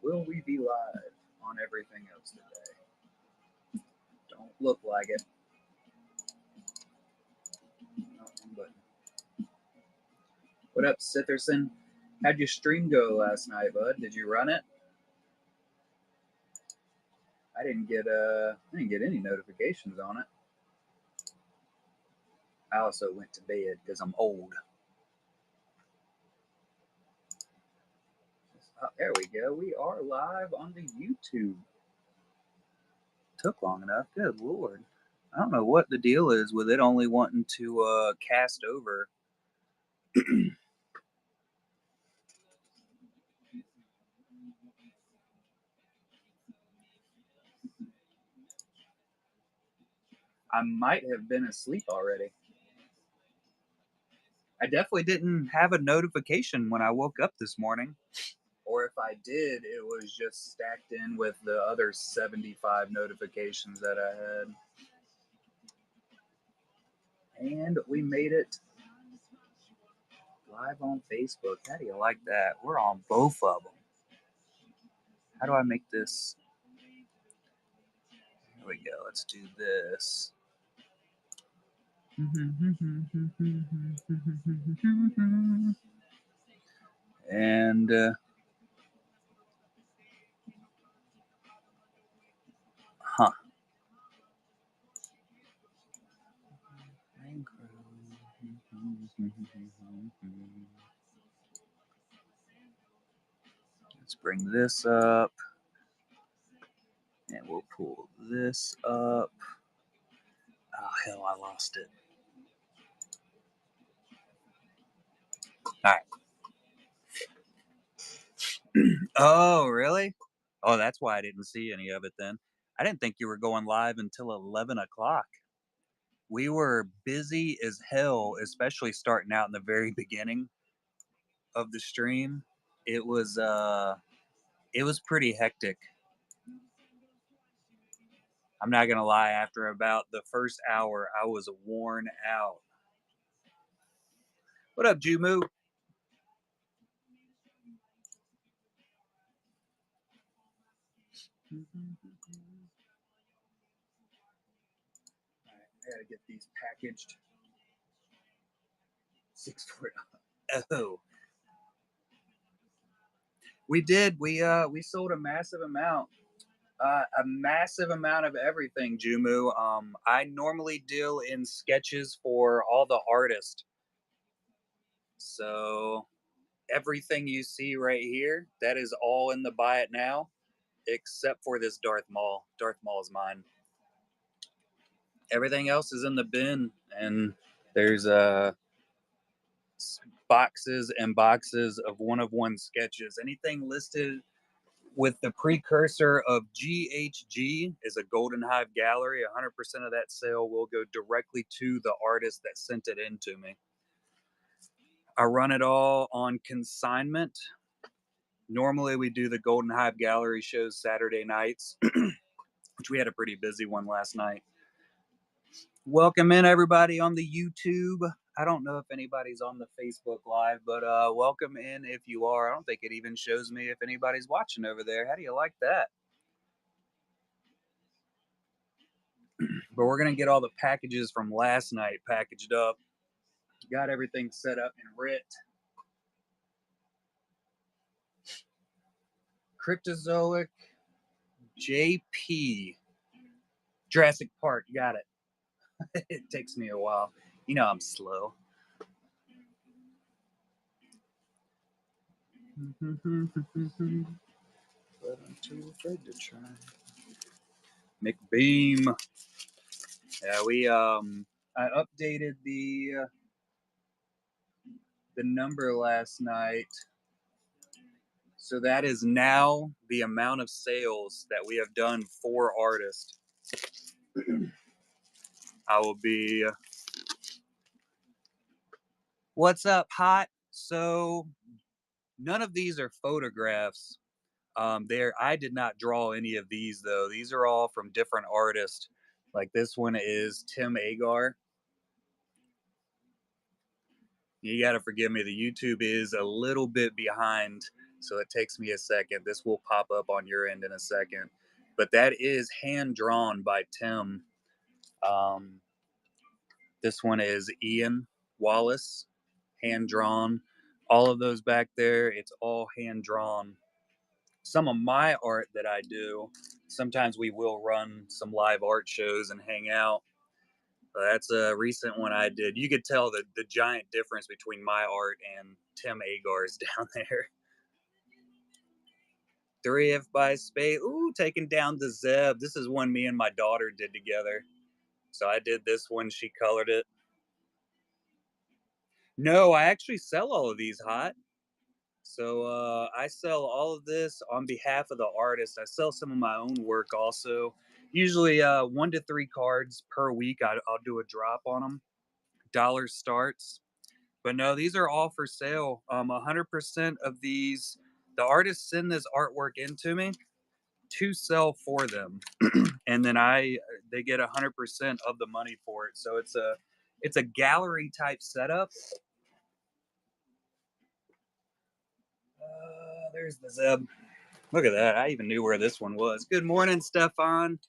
Will we be live on everything else today? Don't look like it. But what up, Sitherson? How'd your stream go last night, bud? Did you run it? I didn't get any notifications on it. I also went to bed because I'm old. Oh, there we go. We are live on the YouTube. Took long enough. Good Lord. I don't know what the deal is with it only wanting to cast over. I might have been asleep already. I definitely didn't have a notification when I woke up this morning. Or if I did, it was just stacked in with the other 75 notifications that I had. And we made it live on Facebook. How do you like that? We're on both of them. How do I make this? Here we go. Let's do this. And let's bring this up. And we'll pull this up. Oh, hell, I lost it. All right. Oh, really? Oh, that's why I didn't see any of it then. I didn't think you were going live until 11 o'clock. We were busy as hell, especially starting out in the very beginning of the stream. It was pretty hectic. I'm not gonna lie, after about the first hour, I was worn out. What up, Jumu? I gotta get these packaged. 640. Oh, we did. We sold a massive amount. A massive amount of everything, Jumu. I normally deal in sketches for all the artists. So everything you see right here, that is all in the buy it now, except for this Darth Maul. Darth Maul is mine. Everything else is in the bin, and there's boxes and boxes of one-of-one sketches. Anything listed with the precursor of GHG is a Golden Hive gallery. 100% of that sale will go directly to the artist that sent it in to me. I run it all on consignment. Normally we do the Golden Hive gallery shows Saturday nights, which we had a pretty busy one last night. Welcome in everybody on the YouTube. I don't know if anybody's on the Facebook Live, but welcome in if you are. I don't think it even shows me if anybody's watching over there. How do you like that? But we're going to get all the packages from last night packaged up. Got everything set up in RIT. Cryptozoic JP. Jurassic Park. Got it. It takes me a while. You know I'm slow. But I'm too afraid to try. McBeam. Yeah, I updated the number last night. So that is now the amount of sales that we have done for artists. I will be. What's up, hot? So none of these are photographs. I did not draw any of these though. These are all from different artists. Like this one is Tim Agar. You got to forgive me. The YouTube is a little bit behind, So it takes me a second. This will pop up on your end in a second. But that is hand drawn by Tim. Um, this one is Ian Wallace, hand drawn. All of those back there, it's all hand drawn. Some of my art that I do, sometimes we will run some live art shows and hang out. That's a recent one I did. You could tell the giant difference between my art and Tim Agar's down there. 3F by Spade. Ooh, taking down the Zeb. This is one me and my daughter did together. So I did this one. She colored it. No, I actually sell all of these hot. So I sell all of this on behalf of the artist. I sell some of my own work also. Usually 1 to 3 cards per week. I'll do a drop on them. Dollar starts. But no, these are all for sale. 100% of these, the artists send this artwork into me to sell for them, and then they get 100% of the money for it. So it's a gallery type setup. There's the Zeb. Look at that. I even knew where this one was. Good morning, Stefan.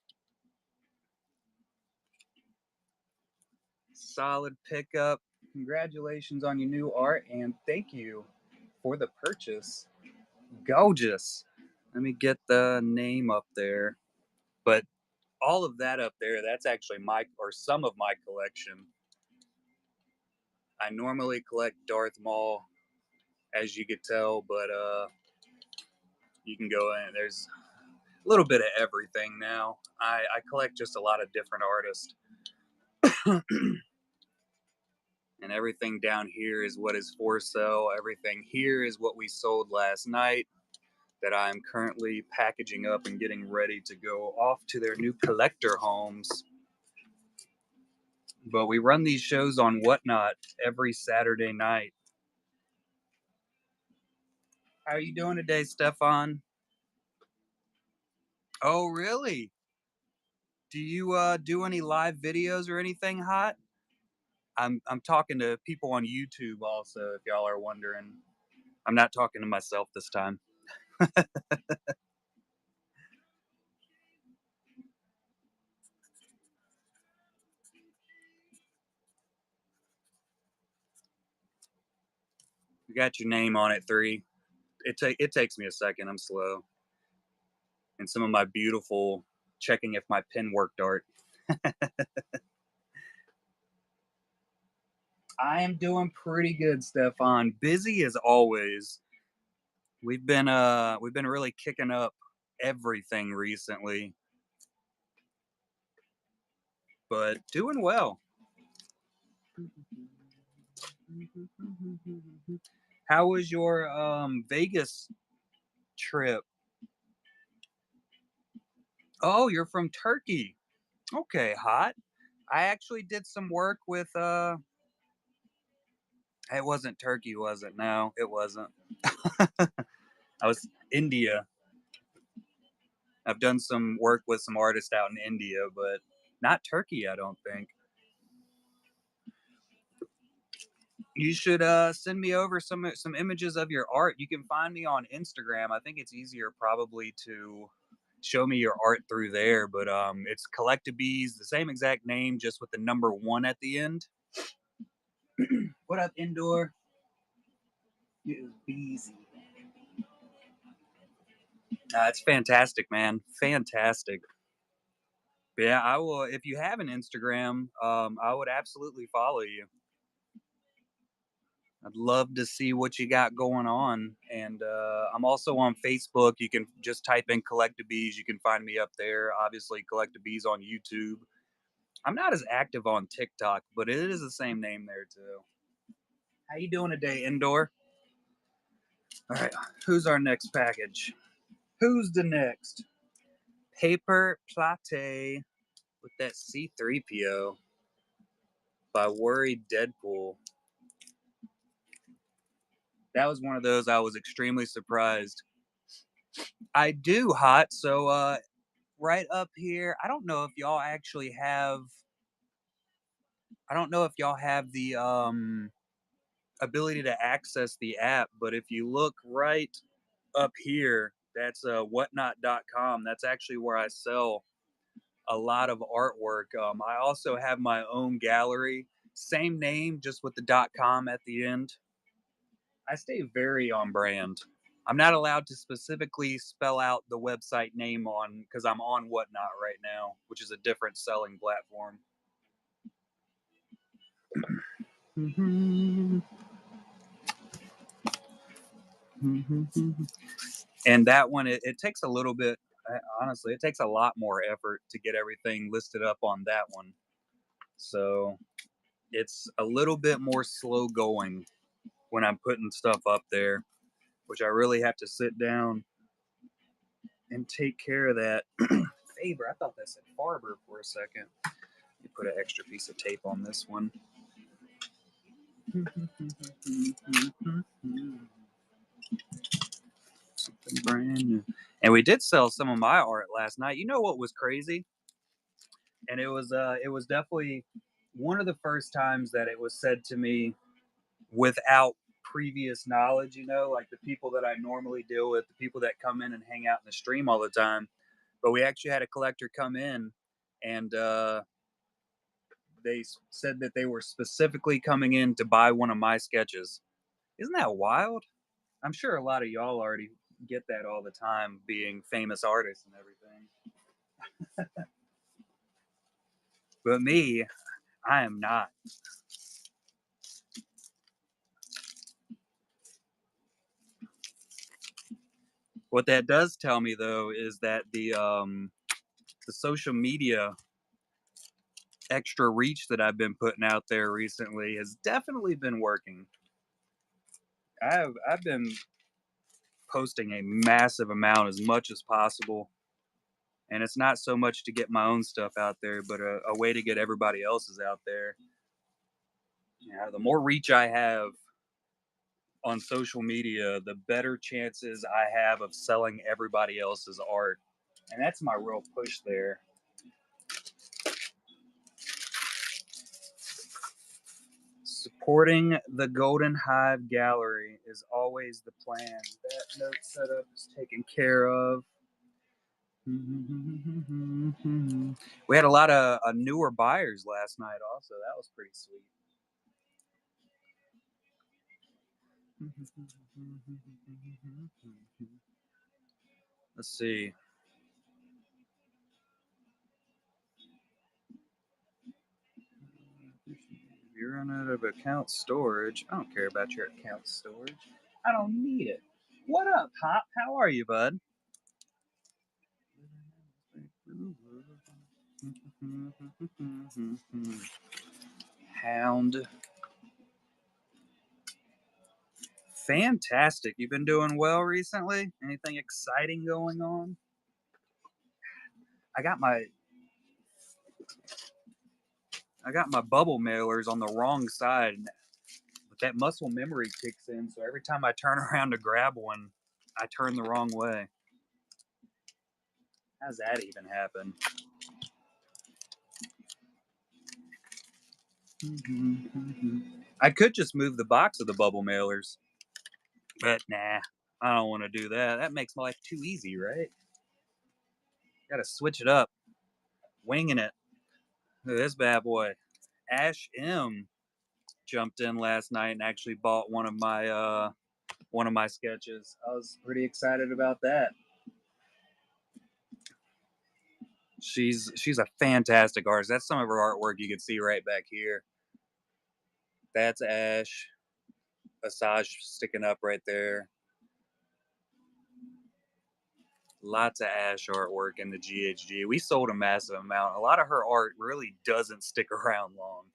Solid pickup. Congratulations on your new art, and thank you for the purchase. Gorgeous. Let me get the name up there. But all of that up there, that's actually some of my collection. I normally collect Darth Maul, as you could tell, but you can go in. There's a little bit of everything now. I collect just a lot of different artists. And everything down here is what is for sale. Everything here is what we sold last night that I'm currently packaging up and getting ready to go off to their new collector homes. But we run these shows on Whatnot every Saturday night. How are you doing today, Stefan? Oh, really? Do you do any live videos or anything hot? I'm talking to people on YouTube also, if y'all are wondering. I'm not talking to myself this time. You got your name on it, 3. It takes me a second. I'm slow. And some of my beautiful checking if my pen worked art. I am doing pretty good, Stefan. Busy as always. We've been really kicking up everything recently, but doing well. How was your Vegas trip? Oh, you're from Turkey. Okay, hot. I actually did some work with it wasn't Turkey, was it? No, it wasn't. I was India. I've done some work with some artists out in India, but not Turkey, I don't think. You should send me over some images of your art. You can find me on Instagram. I think it's easier probably to show me your art through there, but it's Collectabees, the same exact name, just with the number 1 at the end. What up, Indoor? You busy. It's fantastic, man. Fantastic. Yeah, I will. If you have an Instagram, I would absolutely follow you. I'd love to see what you got going on. And I'm also on Facebook. You can just type in Collectabees. You can find me up there. Obviously, Collectabees on YouTube. I'm not as active on TikTok, but it is the same name there too. How you doing today, Indoor? All right, who's our next package? Who's the next? Paper Plate with that C3PO by Worried Deadpool. That was one of those I was extremely surprised. I do hot, so right up here. I don't know if y'all have the ability to access the app, but if you look right up here, that's whatnot.com. That's actually where I sell a lot of artwork. I also have my own gallery, same name, just with the .com at the end. I stay very on brand. I'm not allowed to specifically spell out the website name on because I'm on Whatnot right now, which is a different selling platform. And that one, it takes a little bit, honestly, it takes a lot more effort to get everything listed up on that one. So it's a little bit more slow going when I'm putting stuff up there, which I really have to sit down and take care of that. Faber, I thought that said Farber for a second. You put an extra piece of tape on this one. Something brand new. And we did sell some of my art last night. You know what was crazy? And it was definitely one of the first times that it was said to me without previous knowledge, like the people that I normally deal with, the people that come in and hang out in the stream all the time. But we actually had a collector come in and they said that they were specifically coming in to buy one of my sketches. Isn't that wild? I'm sure a lot of y'all already get that all the time, being famous artists and everything. But me, I am not. What that does tell me, though, is that the social media extra reach that I've been putting out there recently has definitely been working. I've been posting a massive amount, as much as possible, and it's not so much to get my own stuff out there, but a way to get everybody else's out there. The more reach I have on social media, the better chances I have of selling everybody else's art, and that's my real push there. Supporting the Golden Hive Gallery is always the plan. That note setup is taken care of. We had a lot of newer buyers last night also. That was pretty sweet. Let's see. If you run out of account storage, I don't care about your account storage. I don't need it. What up, Hop? How are you, bud? Hound. Fantastic. You've been doing well recently? Anything exciting going on? I got my bubble mailers on the wrong side, but that muscle memory kicks in, so every time I turn around to grab one, I turn the wrong way. How's that even happen? I could just move the box of the bubble mailers, but nah, I don't want to do that. That makes my life too easy, right? Got to switch it up. Winging it. Look at this bad boy. Ash M jumped in last night and actually bought one of my sketches. I was pretty excited about that. She's a fantastic artist. That's some of her artwork you can see right back here. That's Ash. Asajj sticking up right there. Lots of Ash artwork in the GHG. We sold a massive amount. A lot of her art really doesn't stick around long.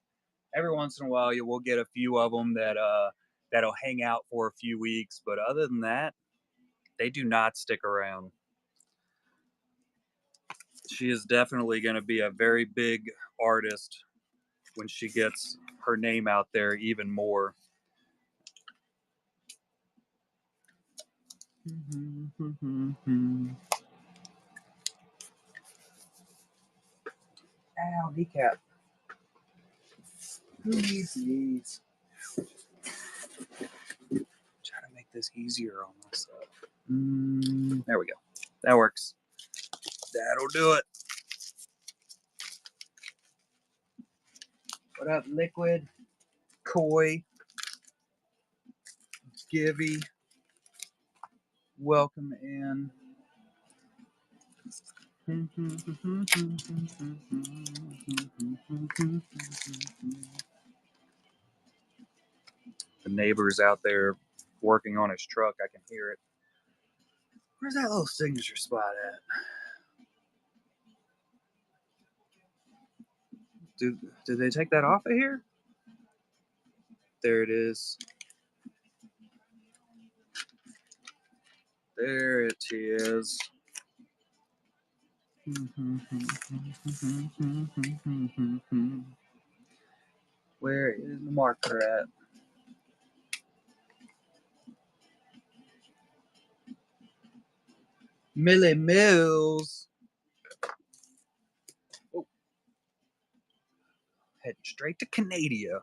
Every once in a while, you will get a few of them that'll hang out for a few weeks, but other than that, they do not stick around. She is definitely going to be a very big artist when she gets her name out there even more. Ow, kneecap. Who needs these? Try to make this easier on myself. There we go. That works. That'll do it. What up, Liquid? Koi? Givey? Welcome in. The neighbor's out there working on his truck. I can hear it. Where's that little signature spot at? Did they take that off of here? There it is. There it is. Where is the marker at? Millie Mills. Oh. Heading straight to Canada.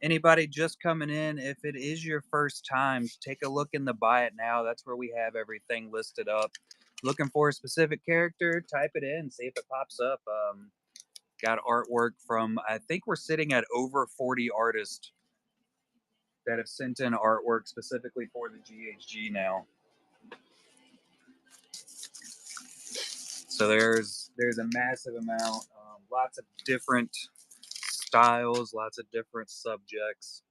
Anybody just coming in, if it is your first time, take a look in the Buy It Now. That's where we have everything listed up. Looking for a specific character, type it in, see if it pops up. Got artwork from, I think we're sitting at over 40 artists that have sent in artwork specifically for the GHG now. So there's a massive amount, lots of different styles, lots of different subjects.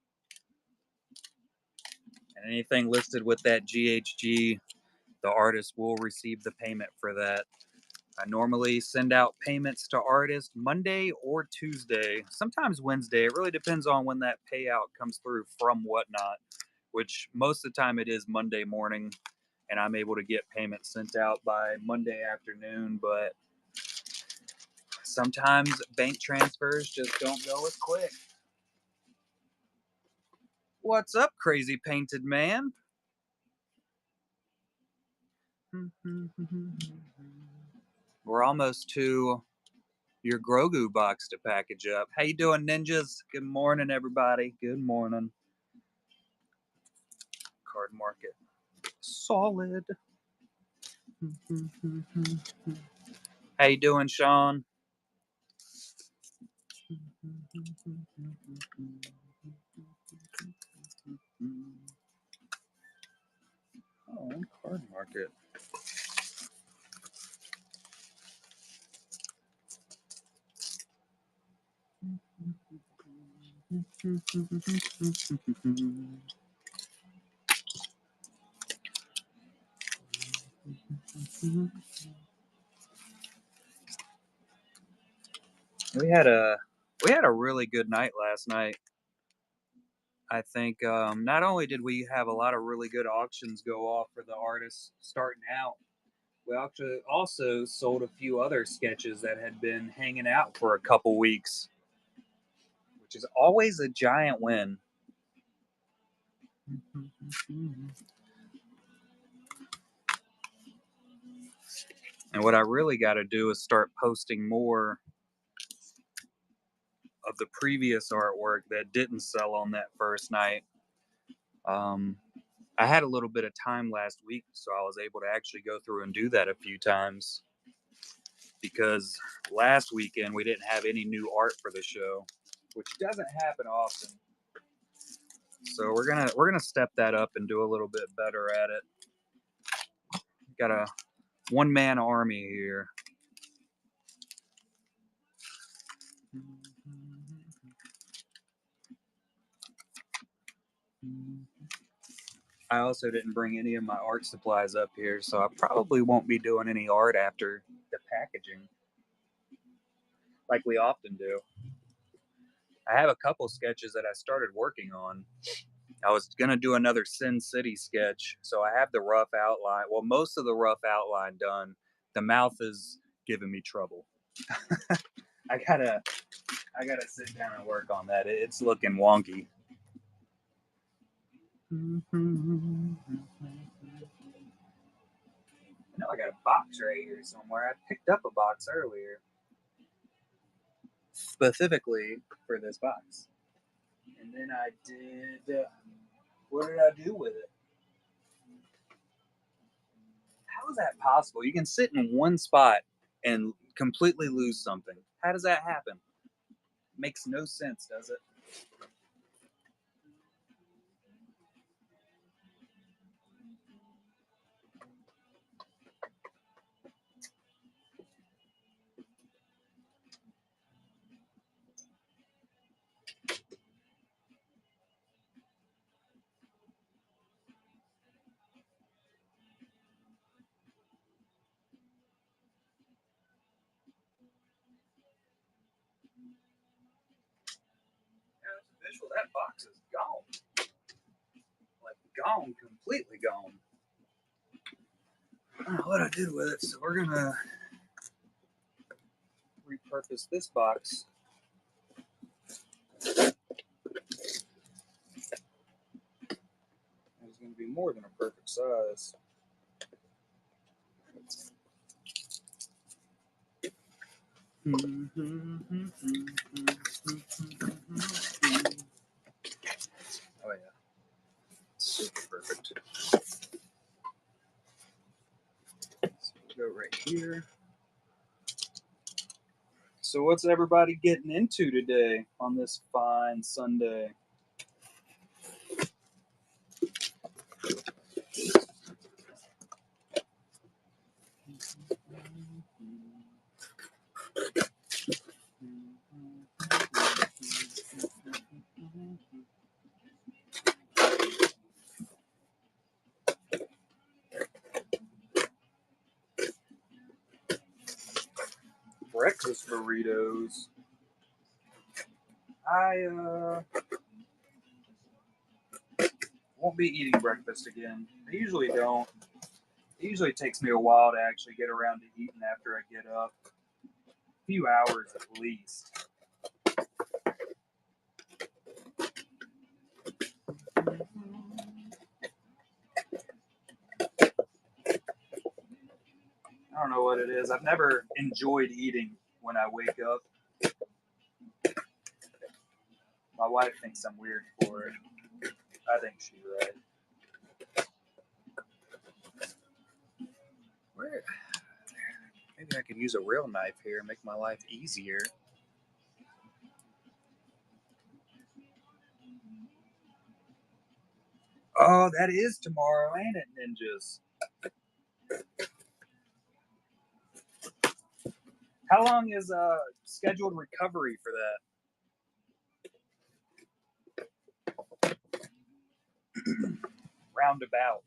And anything listed with that GHG, the artist will receive the payment for that. I normally send out payments to artists Monday or Tuesday, sometimes Wednesday. It really depends on when that payout comes through from Whatnot, which most of the time it is Monday morning, and I'm able to get payments sent out by Monday afternoon. But sometimes bank transfers just don't go as quick. What's up, crazy painted man? We're almost to your Grogu box to package up. How you doing, ninjas? Good morning, everybody. Good morning. Card market. Solid. How you doing, Sean? Oh, card market. We had a really good night last night. I think not only did we have a lot of really good auctions go off for the artists starting out, we actually also sold a few other sketches that had been hanging out for a couple weeks, which is always a giant win. And what I really got to do is start posting more of the previous artwork that didn't sell on that first night. I had a little bit of time last week, so I was able to actually go through and do that a few times, because last weekend we didn't have any new art for the show, which doesn't happen often. So we're gonna step that up and do a little bit better at it. Got a one-man army here. I also didn't bring any of my art supplies up here, so I probably won't be doing any art after the packaging, like we often do. I have a couple sketches that I started working on. I was gonna do another Sin City sketch, so I have the rough outline. Well, most of the rough outline done. The mouth is giving me trouble. I gotta sit down and work on that. It's looking wonky. I know I got a box right here somewhere. I picked up a box earlier, specifically for this box. And then I did, what did I do with it? How is that possible? You can sit in one spot and completely lose something. How does that happen? Makes no sense, does it? Yeah, it's official. That box is gone. Like, gone, completely gone. I don't know what I did with it, so we're gonna repurpose this box. It's gonna be more than a perfect size. Oh yeah, super perfect. So we'll go right here. So what's everybody getting into today on this fine Sunday? Breakfast burritos. I won't be eating breakfast again. I usually don't. It usually takes me a while to actually get around to eating after I get up. A few hours at least. I don't know what it is. I've never enjoyed eating when I wake up. My wife thinks I'm weird for it. I think she's right. Where? Maybe I could use a real knife here and make my life easier. Oh, that is tomorrow, ain't it, ninjas? How long is scheduled recovery for that? Roundabout.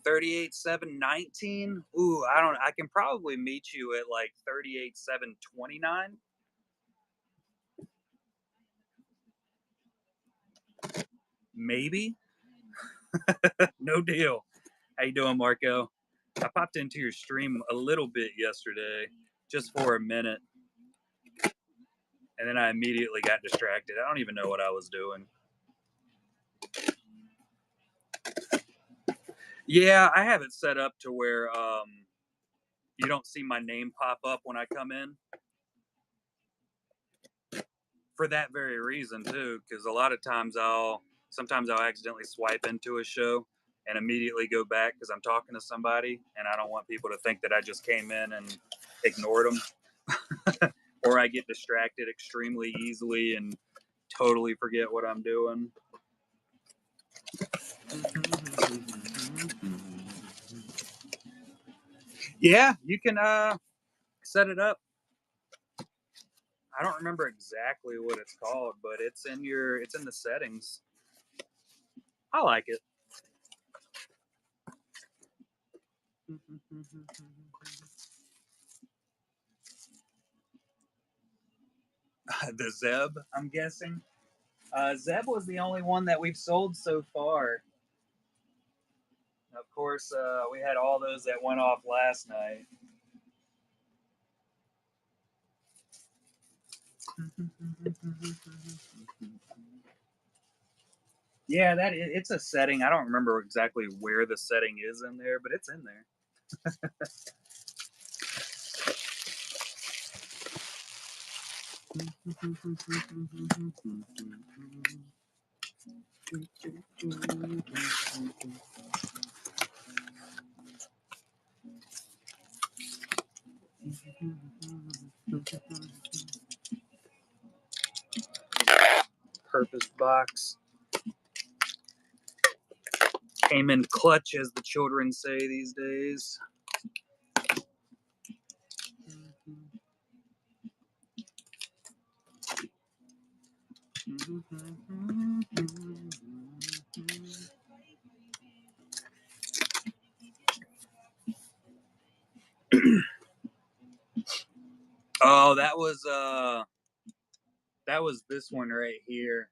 $38,719. Ooh, I don't. I can probably meet you at like $38,729. Maybe. No deal. How you doing, Marco? I popped into your stream a little bit yesterday, just for a minute, and then I immediately got distracted. I don't even know what I was doing. Yeah, I have it set up to where you don't see my name pop up when I come in. For that very reason too, because a lot of times sometimes I'll accidentally swipe into a show and immediately go back because I'm talking to somebody, and I don't want people to think that I just came in and ignored them, or I get distracted extremely easily and totally forget what I'm doing. Yeah, you can set it up. I don't remember exactly what it's called, but it's in the settings. I like it. The Zeb, I'm guessing. Zeb was the only one that we've sold so far. Of course, we had all those that went off last night. Yeah, it's a setting. I don't remember exactly where the setting is in there, but it's in there. Purpose box came in clutch, as the children say these days. Oh, that was this one right here.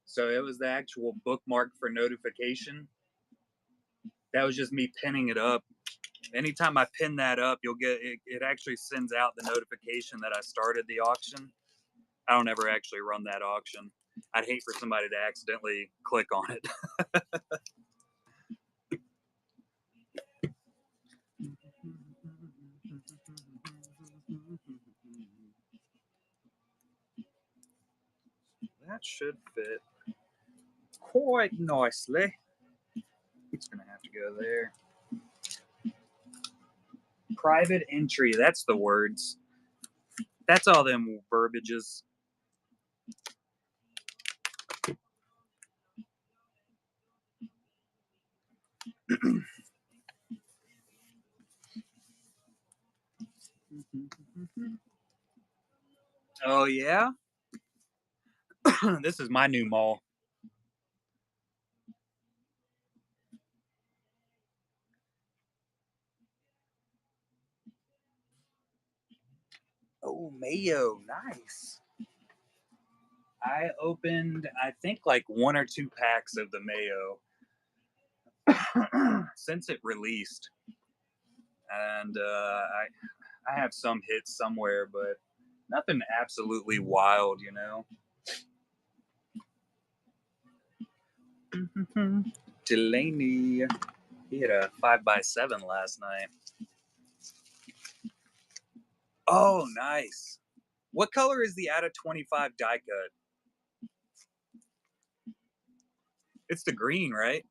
So it was the actual bookmark for notification. That was just me pinning it up. Anytime I pin that up, you'll get it, it actually sends out the notification that I started the auction. I don't ever actually run that auction. I'd hate for somebody to accidentally click on it. That should fit quite nicely. It's gonna have to go there. Private entry, that's the words. That's all them verbiages. Oh yeah? This is my new mall. Oh, mayo, nice. I opened, I think, like one or two packs of the mayo since it released, and I have some hits somewhere, but nothing absolutely wild, you know. Delaney, he had a 5x7 last night. Oh, nice. What color is the out of 25 die cut? It's the green, right?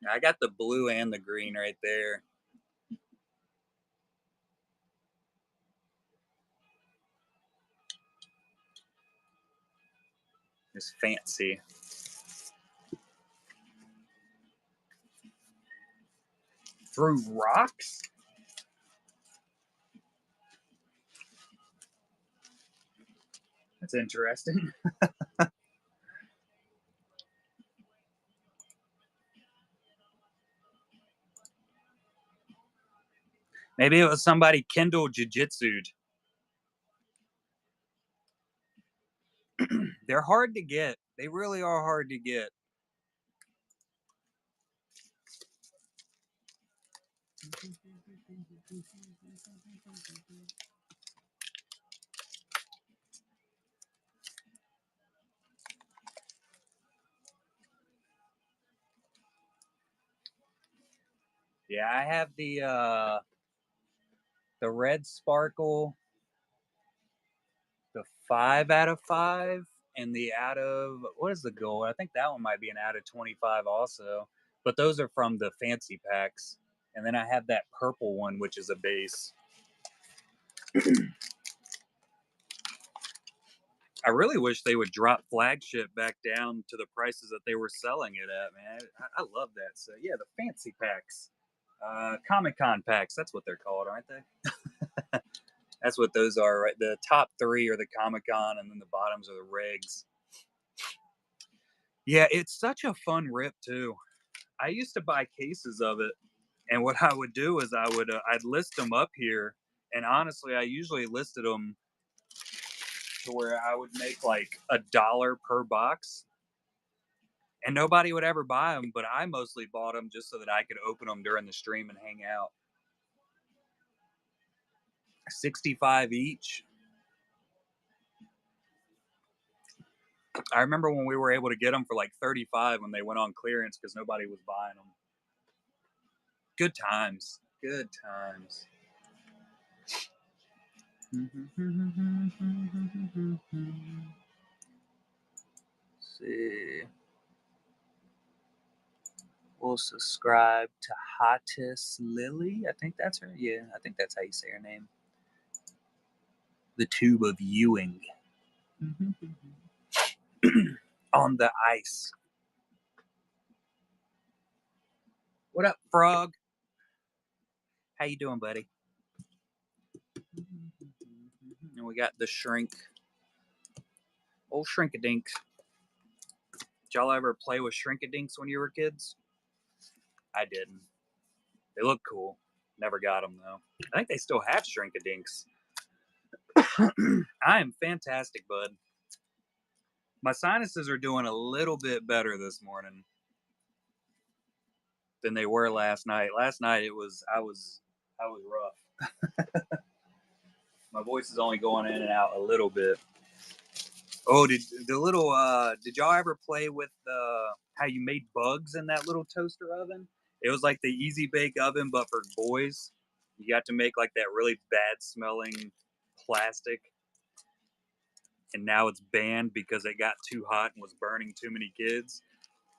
I got the blue and the green right there. It's fancy. Through rocks? That's interesting. Maybe it was somebody Kindle Jiu-Jitsu'd. They're hard to get. They really are hard to get. Yeah, I have the red sparkle, the 5 out of 5, and the out of what is the gold? I think that one might be an out of 25 also. But those are from the fancy packs. And then I have that purple one, which is a base. I really wish they would drop flagship back down to the prices that they were selling it at, man. I love that. So yeah, the fancy packs, Comic Con packs. That's what they're called, aren't they? That's what those are, right? The top three are the Comic Con, and then the bottoms are the regs. Yeah, it's such a fun rip too. I used to buy cases of it, and what I would do is I'd list them up here, and honestly, I usually listed them to where I would make like $1 per box, and nobody would ever buy them. But I mostly bought them just so that I could open them during the stream and hang out. 65 each. I remember when we were able to get them for like 35 when they went on clearance because nobody was buying them. Good times. Good times. See. We'll subscribe to Hottest Lily. I think that's her. Yeah, I think that's how you say her name. The Tube of Ewing. On the ice. What up, Frog? How you doing, buddy? And we got the Shrink. Old Shrinkadinks. Did y'all ever play with Shrinkadinks when you were kids? I didn't. They look cool. Never got them, though. I think they still have Shrinkadinks. I am fantastic, bud. My sinuses are doing a little bit better this morning than they were last night. Last night I was rough. My voice is only going in and out a little bit. Oh, did y'all ever play with how you made bugs in that little toaster oven? It was like the Easy Bake Oven, but for boys. You got to make like that really bad smelling plastic, and now it's banned because it got too hot and was burning too many kids.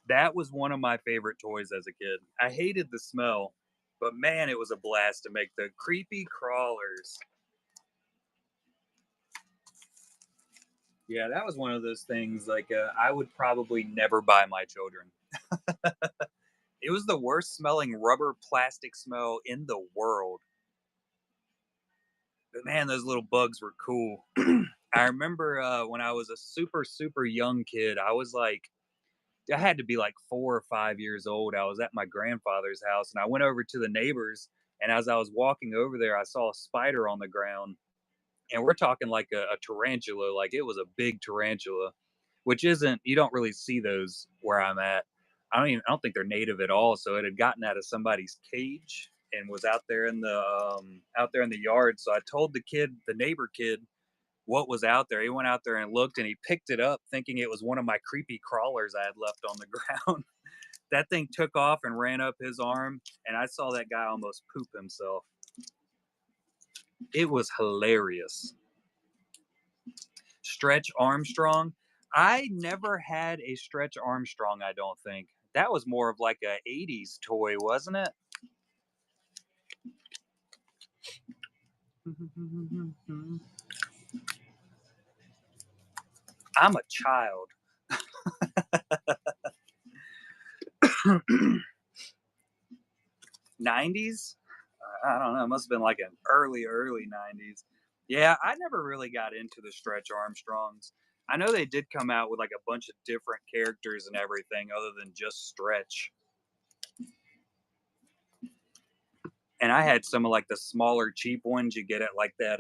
That was one of my favorite toys as a kid. I hated the smell, but man, it was a blast to make the creepy crawlers. Yeah, that was one of those things like I would probably never buy my children. It was the worst smelling rubber plastic smell in the world. But man, those little bugs were cool. I remember when I was a super, super young kid, I had to be like 4 or 5 years old. I was at my grandfather's house and I went over to the neighbors. And as I was walking over there, I saw a spider on the ground. And we're talking like a tarantula, like it was a big tarantula, which isn't, you don't really see those where I'm at. I don't think they're native at all. So it had gotten out of somebody's cage and was out there in the yard. So I told the neighbor kid, what was out there. He went out there and looked and he picked it up thinking it was one of my creepy crawlers I had left on the ground. That thing took off and ran up his arm, and I saw that guy almost poop himself. It was hilarious. Stretch Armstrong. I never had a Stretch Armstrong, I don't think. That was more of like a 80s toy, wasn't it? I'm a child. 90s? I don't know. It must have been like an early 90s. Yeah, I never really got into the Stretch Armstrongs. I know they did come out with like a bunch of different characters and everything other than just Stretch. And I had some of like the smaller cheap ones you get at like that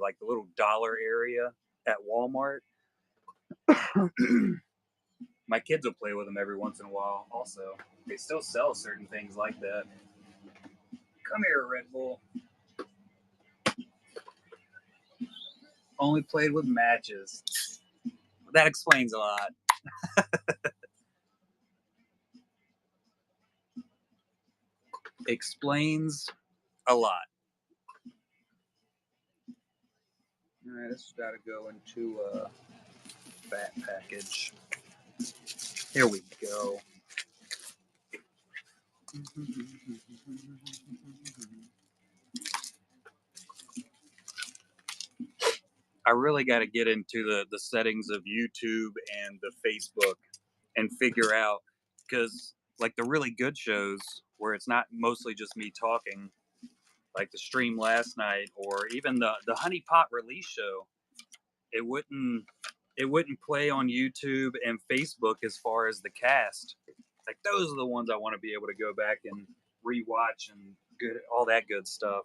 like the little dollar area at Walmart. My kids will play with them every once in a while also. They still sell certain things like that. Come here, Red Bull. Only played with matches. That explains a lot. Explains a lot. All right, this has got to go into a fat package. Here we go. I really got to get into the settings of YouTube and the Facebook and figure out, because like the really good shows where it's not mostly just me talking, like the stream last night or even the Honey Pot release show, it wouldn't play on YouTube and Facebook as far as the cast. Like those are the ones I want to be able to go back and rewatch and all that good stuff.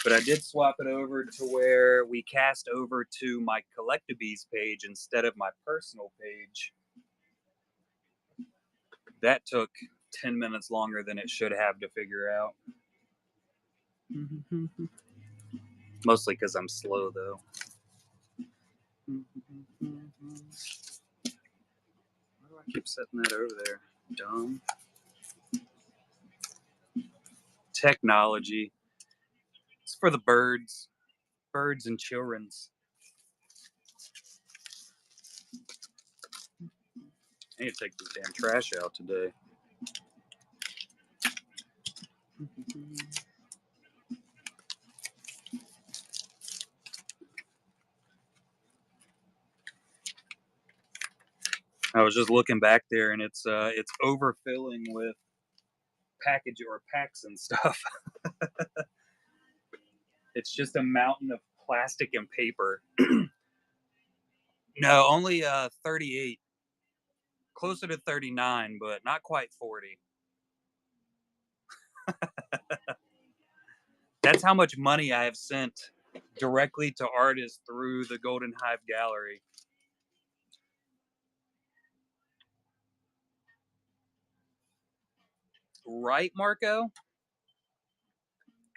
But I did swap it over to where we cast over to my Collectabees page instead of my personal page. That took 10 minutes longer than it should have to figure out. Mostly because I'm slow, though. Why do I keep setting that over there? Dumb. Technology. It's for the birds. Birds and children's. I need to take this damn trash out today. I was just looking back there, and it's overfilling with package or packs and stuff. It's just a mountain of plastic and paper. No, only 38, closer to 39, but not quite 40. That's how much money I have sent directly to artists through the Golden Hive Gallery. Right, Marco?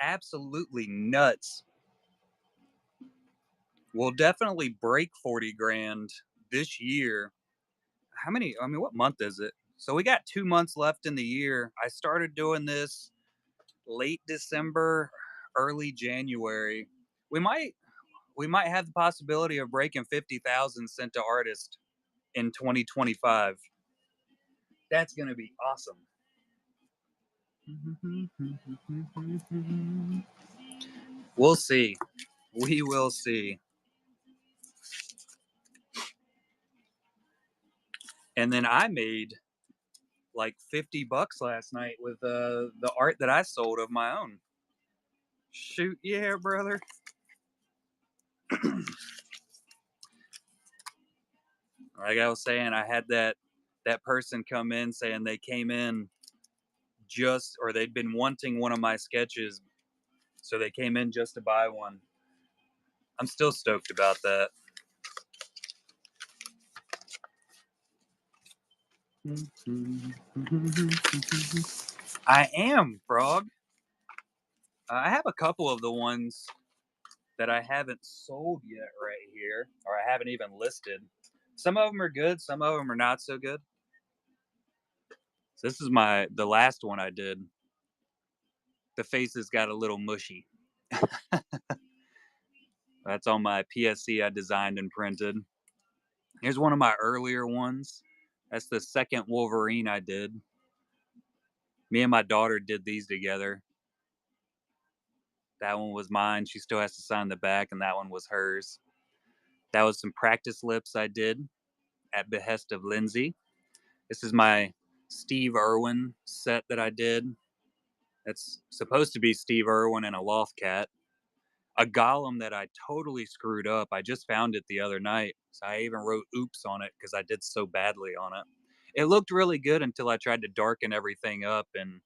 Absolutely nuts. We'll definitely break 40 grand this year. How many? I mean, what month is it? So we got 2 months left in the year. I started doing this late December, early January. We might have the possibility of breaking 50,000 sent to artists in 2025. That's going to be awesome. We'll see. We will see. And then I made like $50 last night with the art that I sold of my own. Shoot, yeah, brother. Like I was saying, I had that person come in saying they came in or they'd been wanting one of my sketches, so they came in just to buy one. I'm still stoked about that. I am, Frog. I have a couple of the ones that I haven't sold yet right here, or I haven't even listed. Some of them are good, some of them are not so good. So this is the last one I did. The faces got a little mushy. That's on my PSC I designed and printed. Here's one of my earlier ones. That's the second Wolverine I did. Me and my daughter did these together. That one was mine. She still has to sign the back, and that one was hers. That was some practice lips I did at behest of Lindsay. This is my Steve Irwin set that I did. That's supposed to be Steve Irwin and a loft cat. A golem that I totally screwed up. I just found it the other night. So I even wrote oops on it because I did so badly on it. It looked really good until I tried to darken everything up and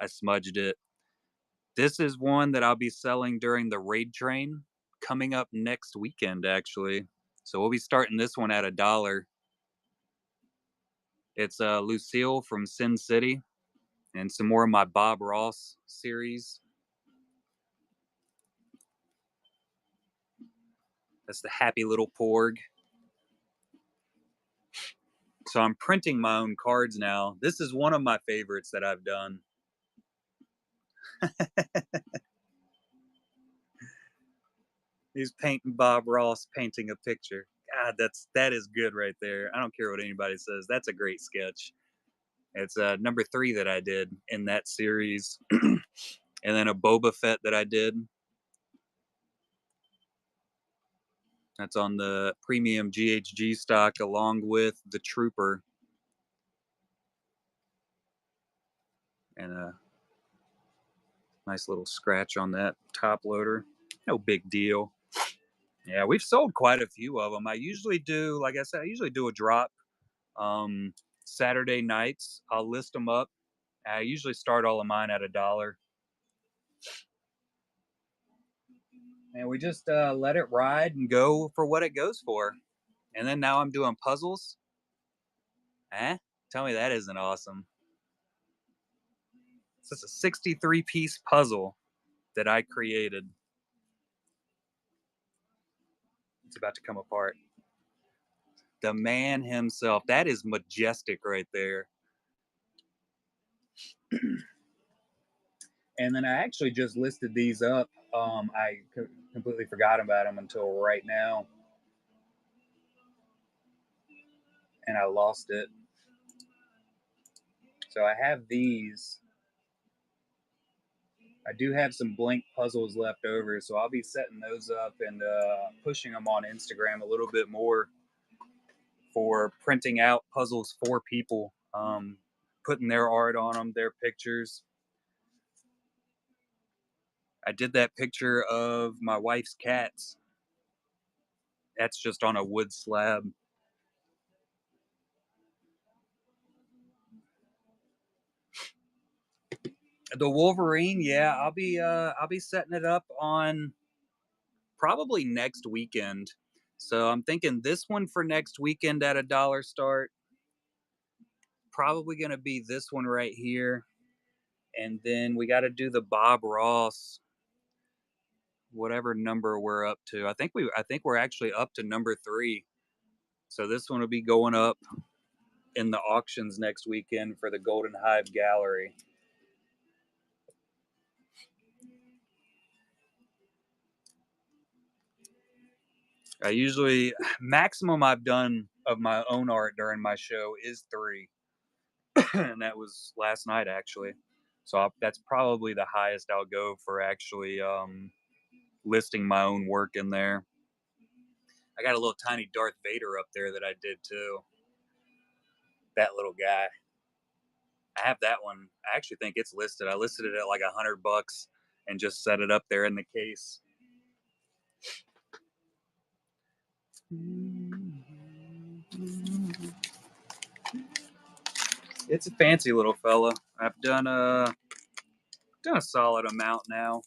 I smudged it. This is one that I'll be selling during the raid train coming up next weekend, actually. So we'll be starting this one at $1. It's Lucille from Sin City and some more of my Bob Ross series. That's the happy little porg. So I'm printing my own cards now. This is one of my favorites that I've done. He's painting Bob Ross painting a picture. God, that is good right there. I don't care what anybody says. That's a great sketch. It's number 3 that I did in that series, and then a Boba Fett that I did. That's on the premium GHG stock along with the Trooper. And a nice little scratch on that top loader. No big deal. Yeah, we've sold quite a few of them. I usually do, like I said, I usually do a drop Saturday nights. I'll list them up. I usually start all of mine at $1. And we just let it ride and go for what it goes for. And then now I'm doing puzzles. Tell me that isn't awesome. So it's a 63-piece puzzle that I created. It's about to come apart. The man himself. That is majestic right there. And then I actually just listed these up. I completely forgot about them until right now. And I lost it. So I have these. I do have some blank puzzles left over, so I'll be setting those up and pushing them on Instagram a little bit more for printing out puzzles for people, putting their art on them, their pictures. I did that picture of my wife's cats. That's just on a wood slab. The Wolverine, yeah, I'll be setting it up on probably next weekend. So I'm thinking this one for next weekend at $1 start. Probably gonna be this one right here. And then we gotta do the Bob Ross, whatever number we're up to. I think we're actually up to number 3. So this one will be going up in the auctions next weekend for the Golden Hive Gallery. I usually maximum I've done of my own art during my show is 3. And that was last night actually. So that's probably the highest I'll go for actually listing my own work in there. I got a little tiny Darth Vader up there that I did too. That little guy. I have that one. I actually think it's listed. I listed it at like $100 and just set it up there in the case. It's a fancy little fella. I've done a solid amount now.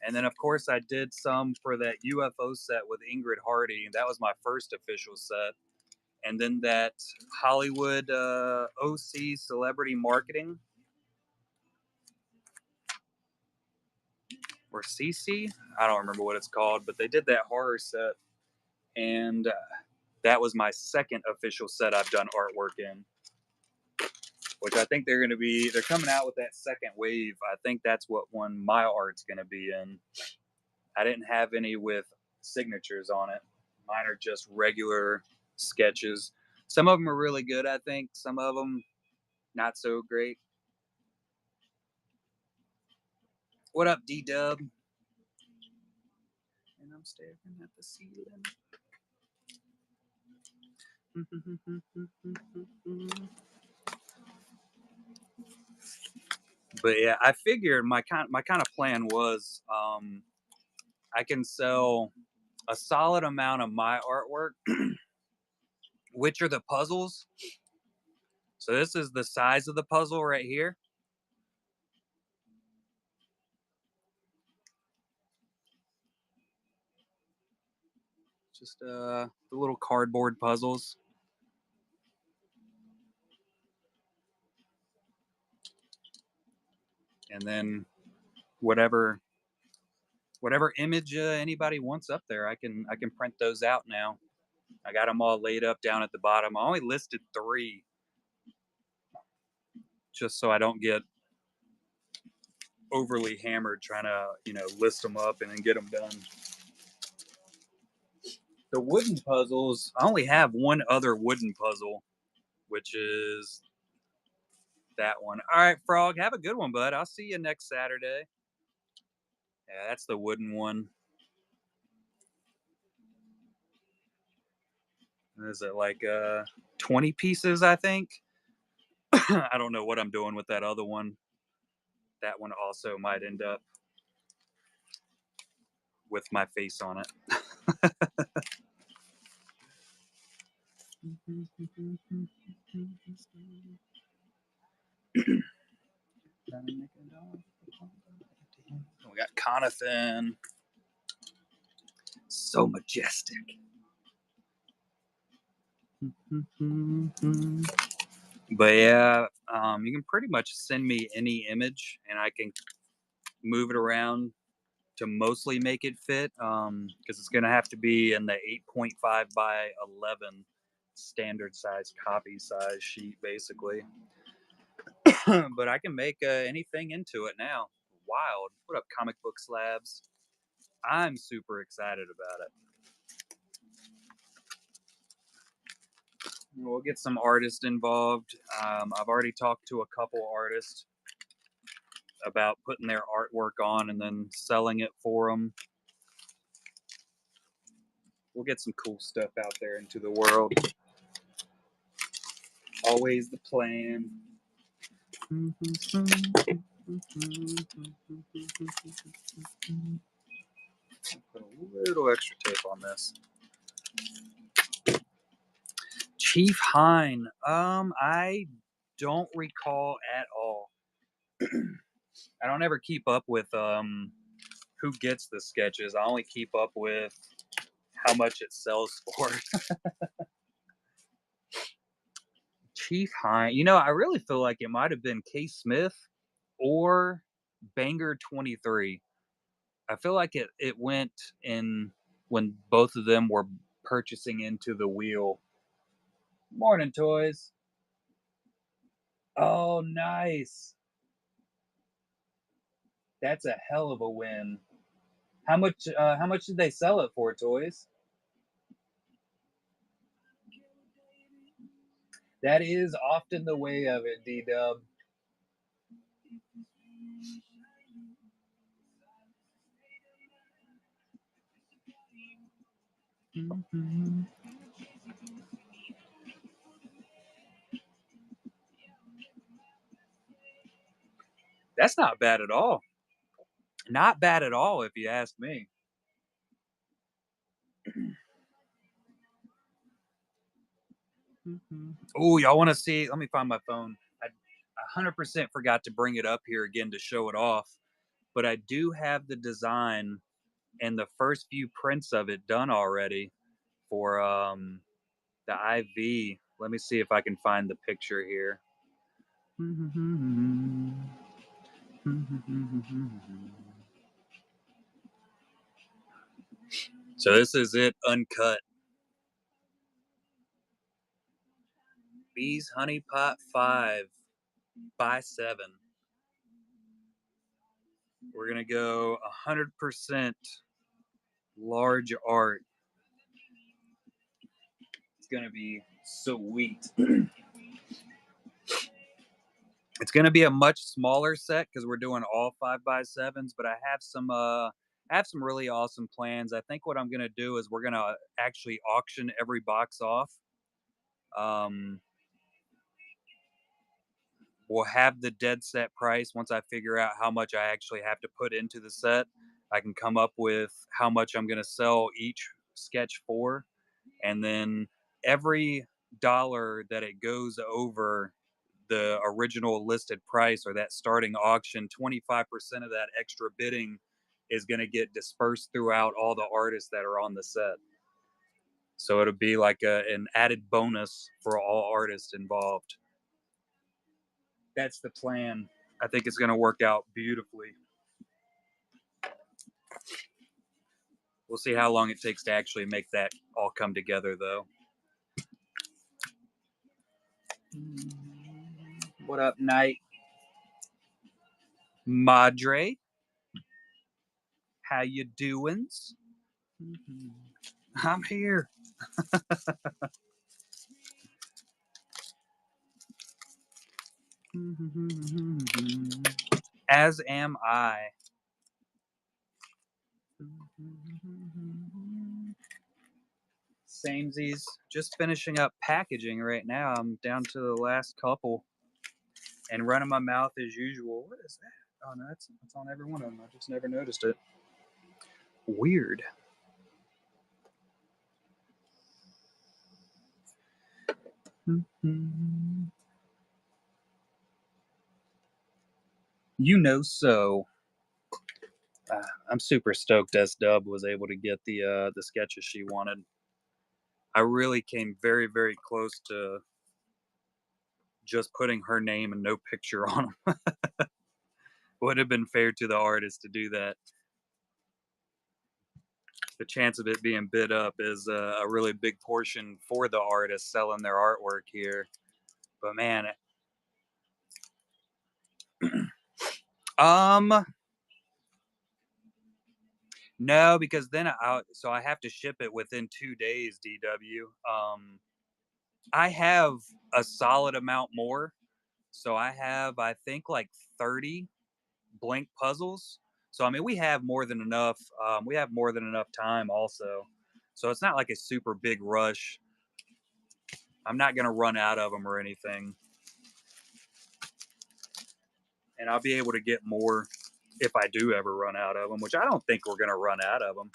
And then of course I did some for that UFO set with Ingrid Hardy. That was my first official set. And then that Hollywood OC Celebrity Marketing, or CC, I don't remember what it's called, but they did that horror set, and that was my second official set I've done artwork in. Which I think they're coming out with that second wave. I think that's what one my art's going to be in. I didn't have any with signatures on it. Mine are just regular sketches. Some of them are really good, I think. Some of them not so great. What up, D-Dub? And I'm staring at the ceiling. But yeah, I figured my kind of plan was I can sell a solid amount of my artwork, which are the puzzles. So this is the size of the puzzle right here. Just the little cardboard puzzles. And then whatever image anybody wants up there, I can print those out now. I got them all laid up down at the bottom. I only listed 3 just so I don't get overly hammered trying to, list them up and then get them done. The wooden puzzles, I only have one other wooden puzzle, which is that one. All right, Frog, have a good one, bud. I'll see you next Saturday. Yeah, that's the wooden one. Is it like 20 pieces, I think? I don't know what I'm doing with that other one. That one also might end up with my face on it. We got Conathan. So majestic. But yeah, you can pretty much send me any image and I can move it around to mostly make it fit, because it's gonna have to be in the 8.5 by 11 standard size copy size sheet, basically. But I can make anything into it now. Wild. What up, comic book slabs? I'm super excited about it. We'll get some artists involved. I've already talked to a couple artists about putting their artwork on and then selling it for them. We'll get some cool stuff out there into the world. Always the plan. Put a little extra tape on this. Chief Hine. I don't recall at all. I don't ever keep up with who gets the sketches. I only keep up with how much it sells for. Chief Hine. You know, I really feel like it might have been K Smith or Banger 23. I feel like it went in when both of them were purchasing into the wheel. Morning, toys. Oh, nice. That's a hell of a win. How much did they sell it for, toys? That is often the way of it, D-Dub. That's not bad at all. Not bad at all, if you ask me. Oh, y'all want to see? Let me find my phone. I 100% forgot to bring it up here again to show it off, but I do have the design and the first few prints of it done already for the IV. Let me see if I can find the picture here. So this is it uncut. Bees Honey Pot 5 by 7. We're going to go 100% large art. It's going to be sweet. It's going to be a much smaller set because we're doing all 5x7s, but I have some really awesome plans. I think what I'm going to do is we're going to actually auction every box off. We'll have the dead set price once I figure out how much I actually have to put into the set. I can come up with how much I'm going to sell each sketch for, and then every dollar that it goes over the original listed price or that starting auction, 25% of that extra bidding is going to get dispersed throughout all the artists that are on the set. So it'll be like an added bonus for all artists involved. That's the plan. I think it's going to work out beautifully. We'll see how long it takes to actually make that all come together, though. What up, Knight? Madre? How you doings? I'm here. As am I. Samesies. Just finishing up packaging right now. I'm down to the last couple and running my mouth as usual. What is that? Oh, no, that's on every one of them. I just never noticed it. Weird. You know so. I'm super stoked S Dub was able to get the sketches she wanted. I really came very, very close to just putting her name and no picture on them. Would have been fair to the artist to do that. the chance of it being bid up is a really big portion for the artist selling their artwork here. But man, um, no, because then I have to ship it within 2 days. DW. I have a solid amount more, so I think like 30 blank puzzles. So I mean, we have more than enough. We have more than enough time also. So it's not like a super big rush. I'm not gonna run out of them or anything, and I'll be able to get more if I do ever run out of them, which I don't think we're gonna run out of them.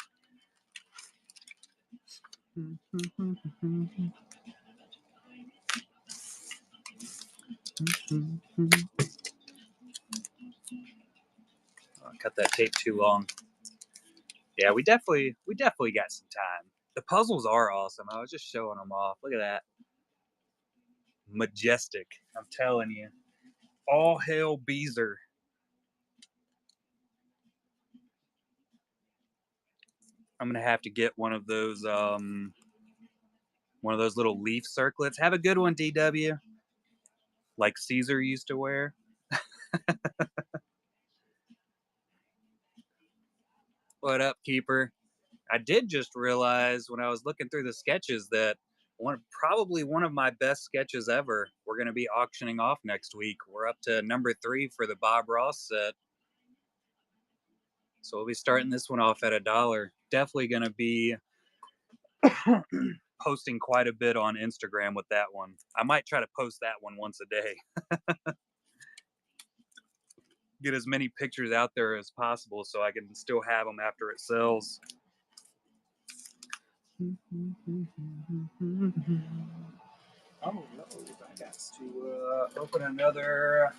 I cut that tape too long. Yeah, we definitely got some time. The puzzles are awesome. I was just showing them off. Look at that. Majestic. I'm telling you. All hail Beezer. I'm gonna have to get one of those little leaf circlets. Have a good one, DW. Like Caesar used to wear. What up, keeper? I did just realize when I was looking through the sketches that probably one of my best sketches ever. We're going to be auctioning off next week. We're up to number 3 for the Bob Ross set, so we'll be starting this one off at $1. Definitely going to be posting quite a bit on Instagram with that one. I might try to post that one once a day. Get as many pictures out there as possible so I can still have them after it sells. Oh no, I got to open another.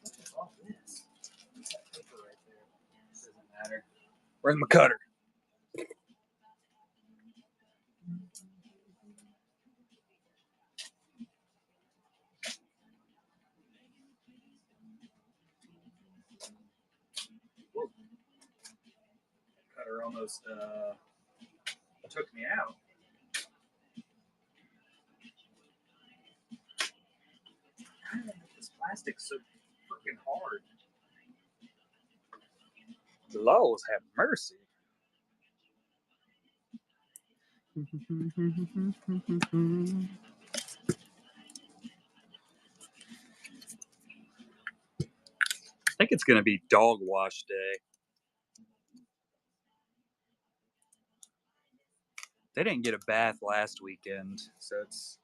What is all this? What's that paper right there? Doesn't matter. Where's my cutter? Whoa. Cutter almost took me out. How did I make this plastic so freaking hard? The laws have mercy. I think it's going to be dog wash day. They didn't get a bath last weekend, so it's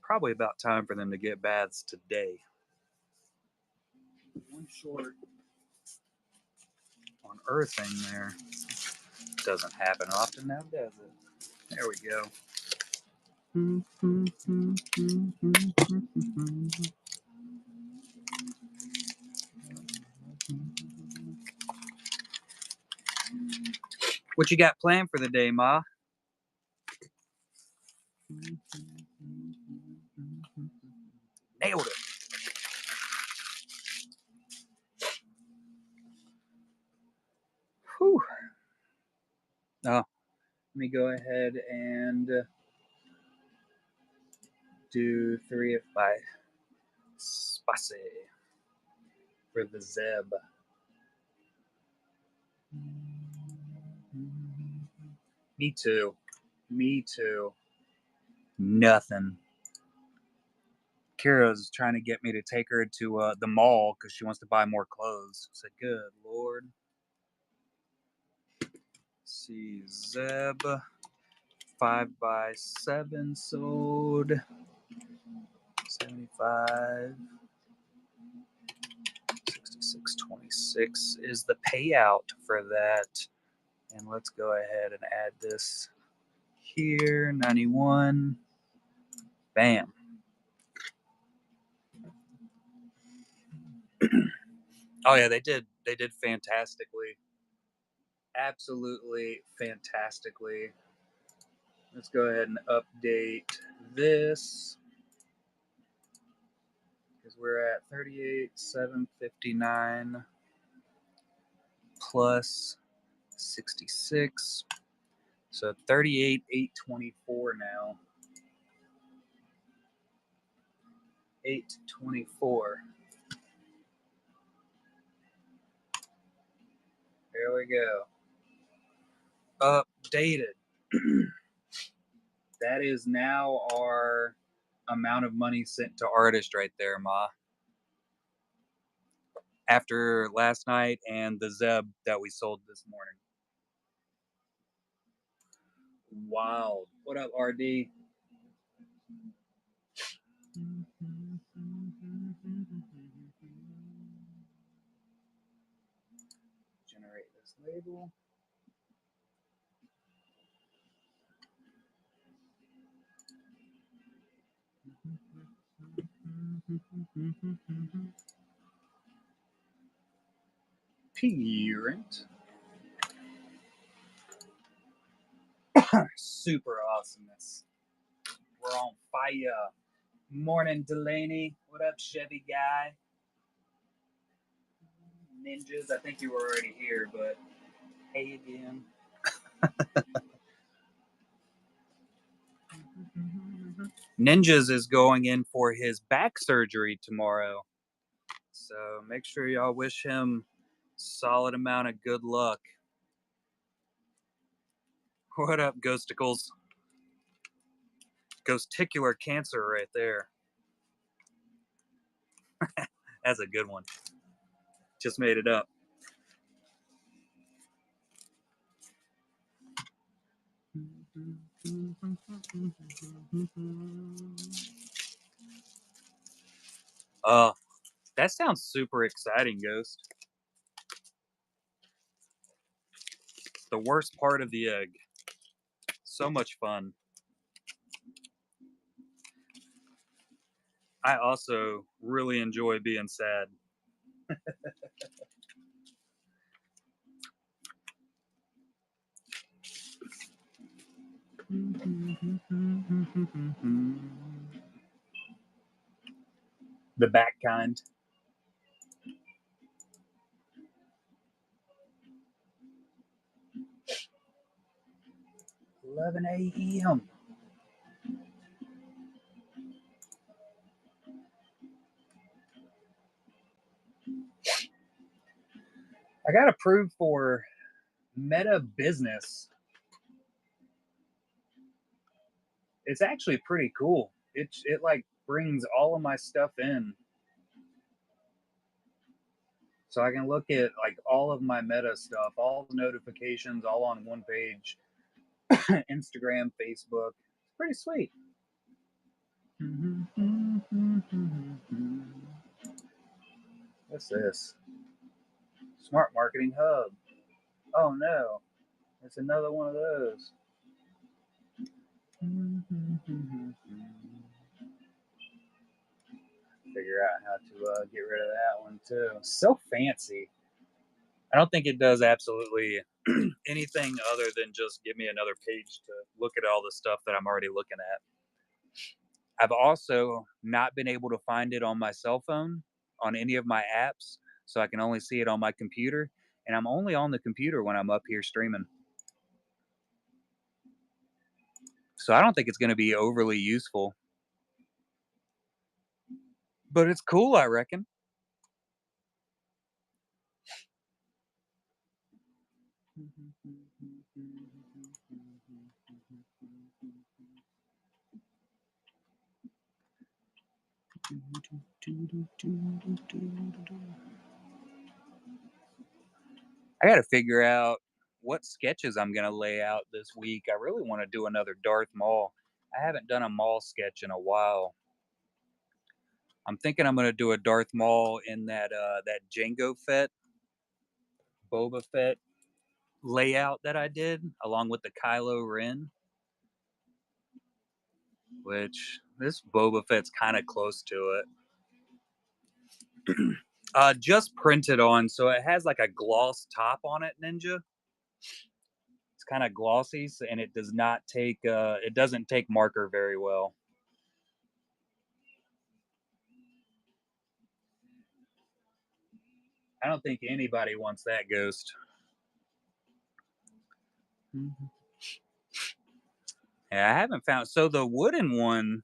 probably about time for them to get baths today. One short on earthing there. Doesn't happen often now, does it? There we go. What you got planned for the day, Ma? Nailed it. Whew. Oh, let me go ahead and do 3 of 5. Spicy for the Zeb. Me too. Me too. Nothing. Kira's trying to get me to take her to the mall because she wants to buy more clothes. I said, good Lord. Let's see, Zeb. 5x7 sold. 75. 66.26 is the payout for that. And let's go ahead and add this here. 91. Bam. Oh yeah, they did fantastically. Absolutely fantastically. Let's go ahead and update this because we're at 38,759 plus 66. So 38,824 now. 824. There we go. Updated. That is now our amount of money sent to artist right there, Ma. After last night and the Zeb that we sold this morning. Wild. What up, RD? Generate this label. Parent. Super awesomeness. We're on fire. Morning, Delaney. What up, Chevy guy? Ninjas. I think you were already here, but hey again. Ninjas is going in for his back surgery tomorrow. So make sure y'all wish him solid amount of good luck. What up, Ghosticles? Ghosticular cancer right there. That's a good one. Just made it up. That sounds super exciting, Ghost. The worst part of the egg. So much fun. I also really enjoy being sad. The back kind. $11 a.m. I got approved for Meta Business. It's actually pretty cool. It like brings all of my stuff in, so I can look at like all of my Meta stuff, all the notifications, all on one page. Instagram, Facebook. It's pretty sweet. What's this? Smart Marketing Hub. Oh no, it's another one of those. Figure out how to get rid of that one too. So fancy. I don't think it does absolutely anything other than just give me another page to look at all the stuff that I'm already looking at. I've also not been able to find it on my cell phone on any of my apps, so I can only see it on my computer, and I'm only on the computer when I'm up here streaming. So I don't think it's going to be overly useful. But it's cool, I reckon. I got to figure out what sketches I'm going to lay out this week. I really want to do another Darth Maul. I haven't done a Maul sketch in a while. I'm thinking I'm going to do a Darth Maul in that Jango Fett, Boba Fett layout that I did, along with the Kylo Ren. Which this Boba Fett's kind of close to it. Just printed on, so it has like a gloss top on it, Ninja. It's kind of glossy, and it does not take it doesn't take marker very well. I don't think anybody wants that, Ghost. Mhm. Yeah, I haven't found so the wooden one,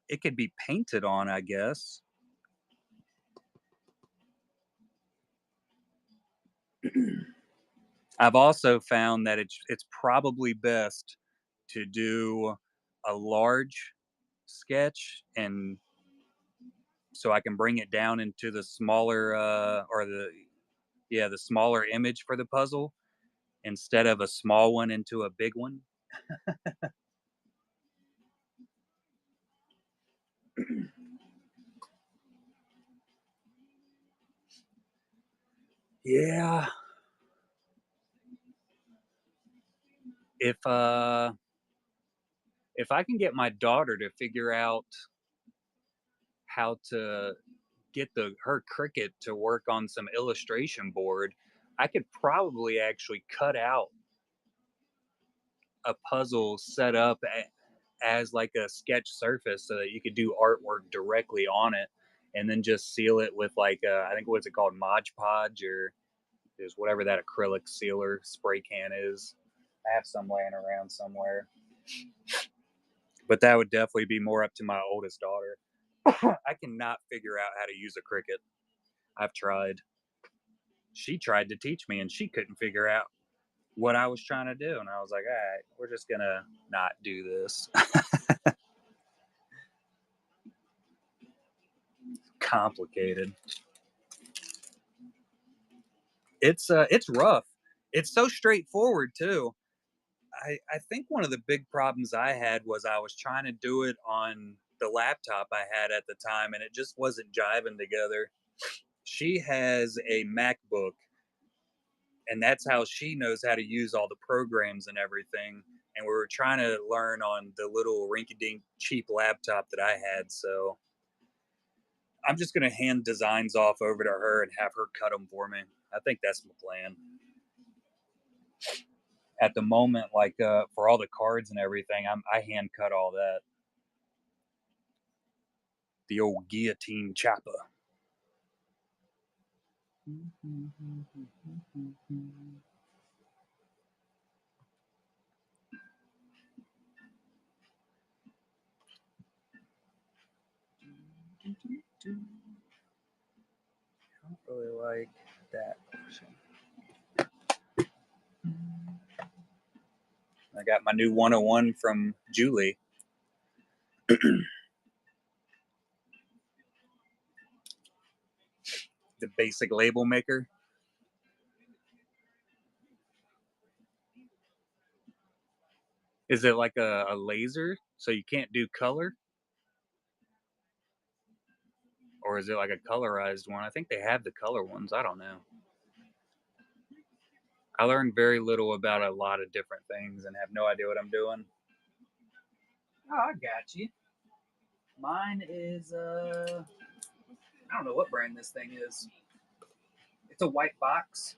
it could be painted on, I guess. I've also found that it's probably best to do a large sketch and so I can bring it down into the smaller or the yeah, the smaller image for the puzzle instead of a small one into a big one. Yeah. If uh if I can get my daughter to figure out how to get the her Cricut to work on some illustration board, I could probably actually cut out a puzzle set up as like a sketch surface so that you could do artwork directly on it and then just seal it with like I think what's it called Mod Podge or is whatever that acrylic sealer spray can is. I have some laying around somewhere, but that would definitely be more up to my oldest daughter. I cannot figure out how to use a Cricut. I've tried. She tried to teach me and she couldn't figure out what I was trying to do. And I was like, all right, we're just going to not do this. Complicated. It's rough. It's so straightforward too. I think one of the big problems I had was I was trying to do it on the laptop I had at the time and it just wasn't jiving together. She has a MacBook and that's how she knows how to use all the programs and everything. And we were trying to learn on the little rinky-dink cheap laptop that I had. So I'm just gonna hand designs off over to her and have her cut them for me. I think that's my plan at the moment. Like for all the cards and everything, I hand cut all that. The old guillotine chopper. I don't really like that portion. I got my new 101 from Julie. The basic label maker. Is it like a laser so you can't do color? Or is it like a colorized one? I think they have the color ones. I don't know. I learned very little about a lot of different things and have no idea what I'm doing. Oh, I got you. Mine is I don't know what brand this thing is. It's a white box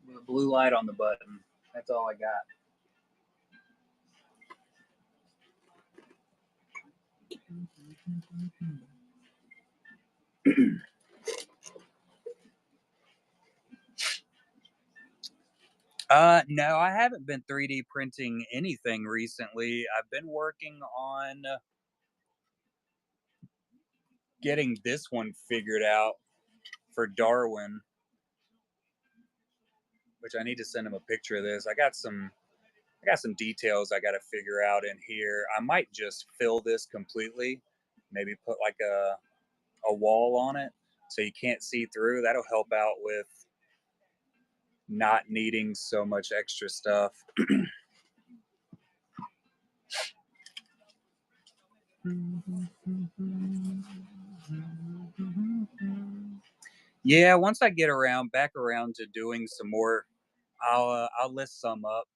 with a blue light on the button. That's all I got. No, I haven't been 3D printing anything recently. I've been working on getting this one figured out for Darwin, which I need to send him a picture of this. I got some details I got to figure out in here. I might just fill this completely, maybe put like a wall on it so you can't see through. That'll help out with not needing so much extra stuff. Yeah, once I get around back around to doing some more, I'll list some up.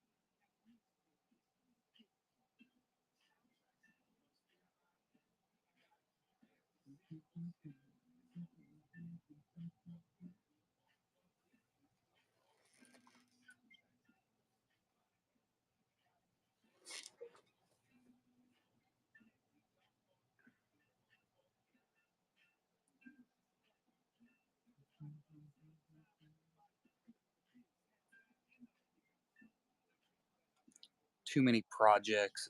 Too many projects.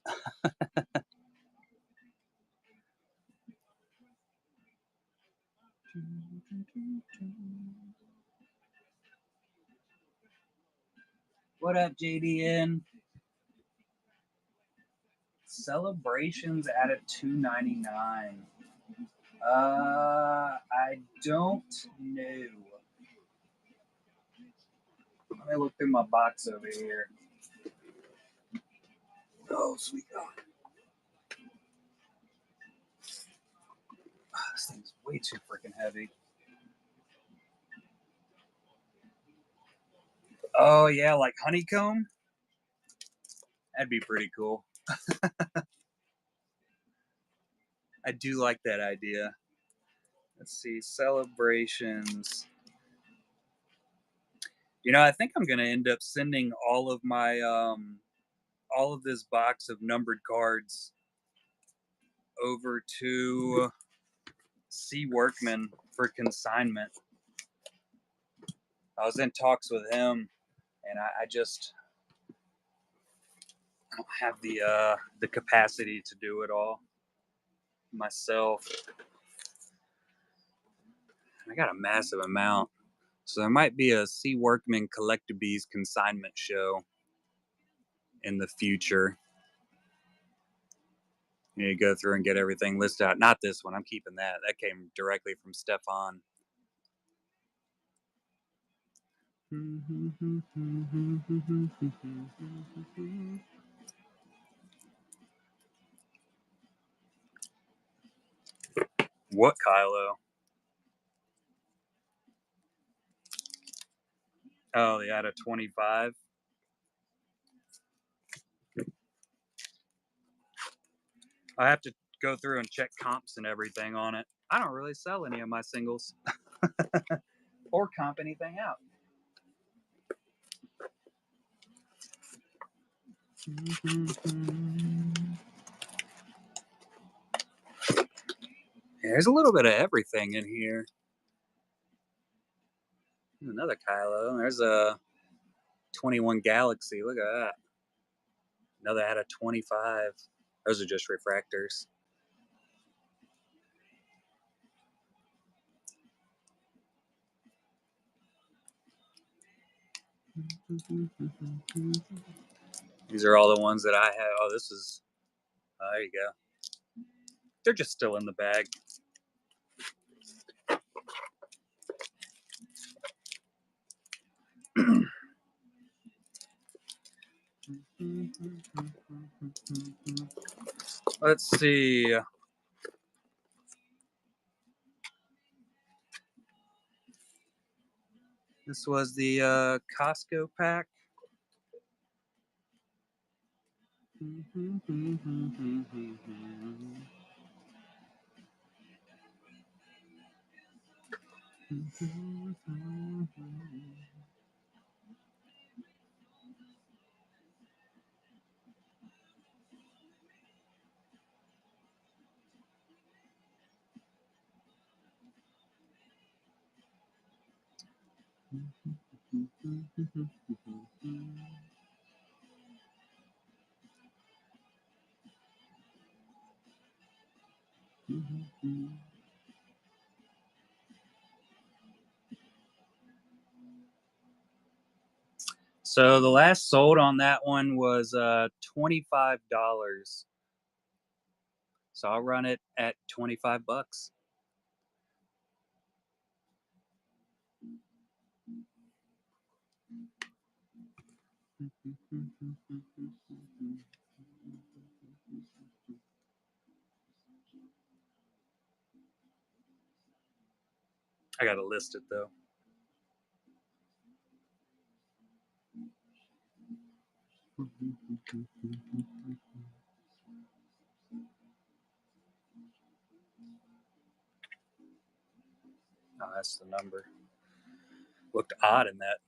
What up, JDN? Celebrations at a $2.99. I don't know. Let me look through my box over here. Oh, sweet God. This thing's way too freaking heavy. Oh, yeah, like honeycomb? That'd be pretty cool. I do like that idea. Let's see, celebrations. You know, I think I'm going to end up sending all of my, all of this box of numbered cards over to C. Workman for consignment. I was in talks with him, and I just don't have the capacity to do it all myself. I got a massive amount, so there might be a C. Workman Collectabees consignment show in the future. You need to go through and get everything listed out. Not this one. I'm keeping that. That came directly from Stefan. What, Kylo? Oh, they had a 25. I have to go through and check comps and everything on it. I don't really sell any of my singles or comp anything out. There's a little bit of everything in here. Another Kylo. There's a 21 Galaxy. Look at that. Another had a 25. Those are just refractors. These are all the ones that I have. Oh, this is. Oh, there you go. They're just still in the bag. Let's see. This was the Costco pack. So the last sold on that one was $25. So I'll run it at 25 bucks. I gotta list it though. Oh, that's the number. Looked odd in that.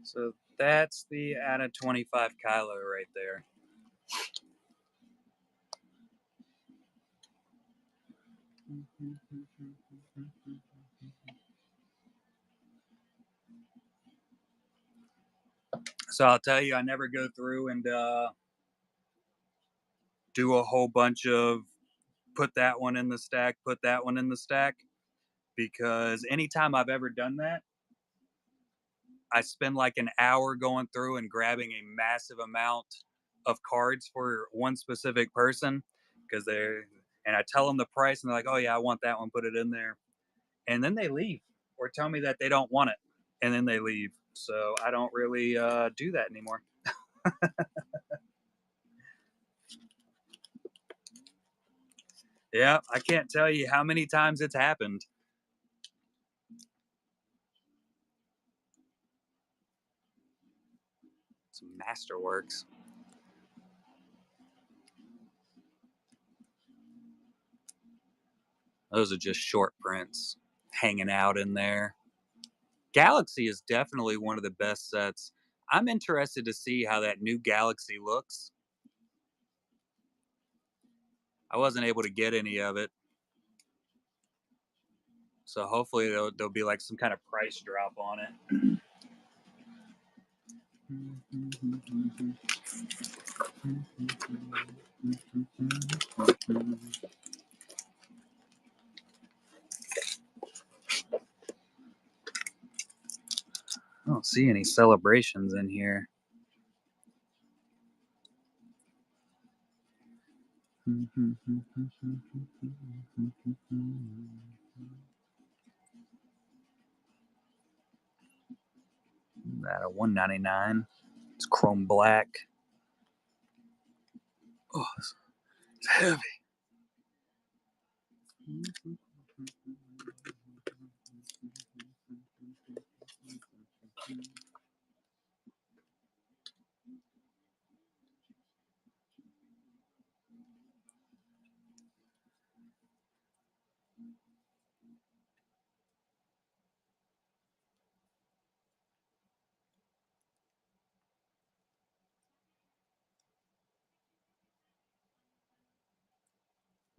So that's the out of 25 Kylo right there. So I'll tell you, I never go through and do a whole bunch of put that one in the stack, put that one in the stack, because anytime I've ever done that, I spend like an hour going through and grabbing a massive amount of cards for one specific person because they're, and I tell them the price and they're like, oh yeah, I want that one, put it in there. And then they leave or tell me that they don't want it and then they leave. So I don't really do that anymore. Yeah, I can't tell you how many times it's happened. Some Masterworks. Those are just short prints hanging out in there. Galaxy is definitely one of the best sets. I'm interested to see how that new Galaxy looks. I wasn't able to get any of it. So hopefully there'll be like some kind of price drop on it. I don't see any celebrations in here. That a 199. It's chrome black. Oh, it's heavy.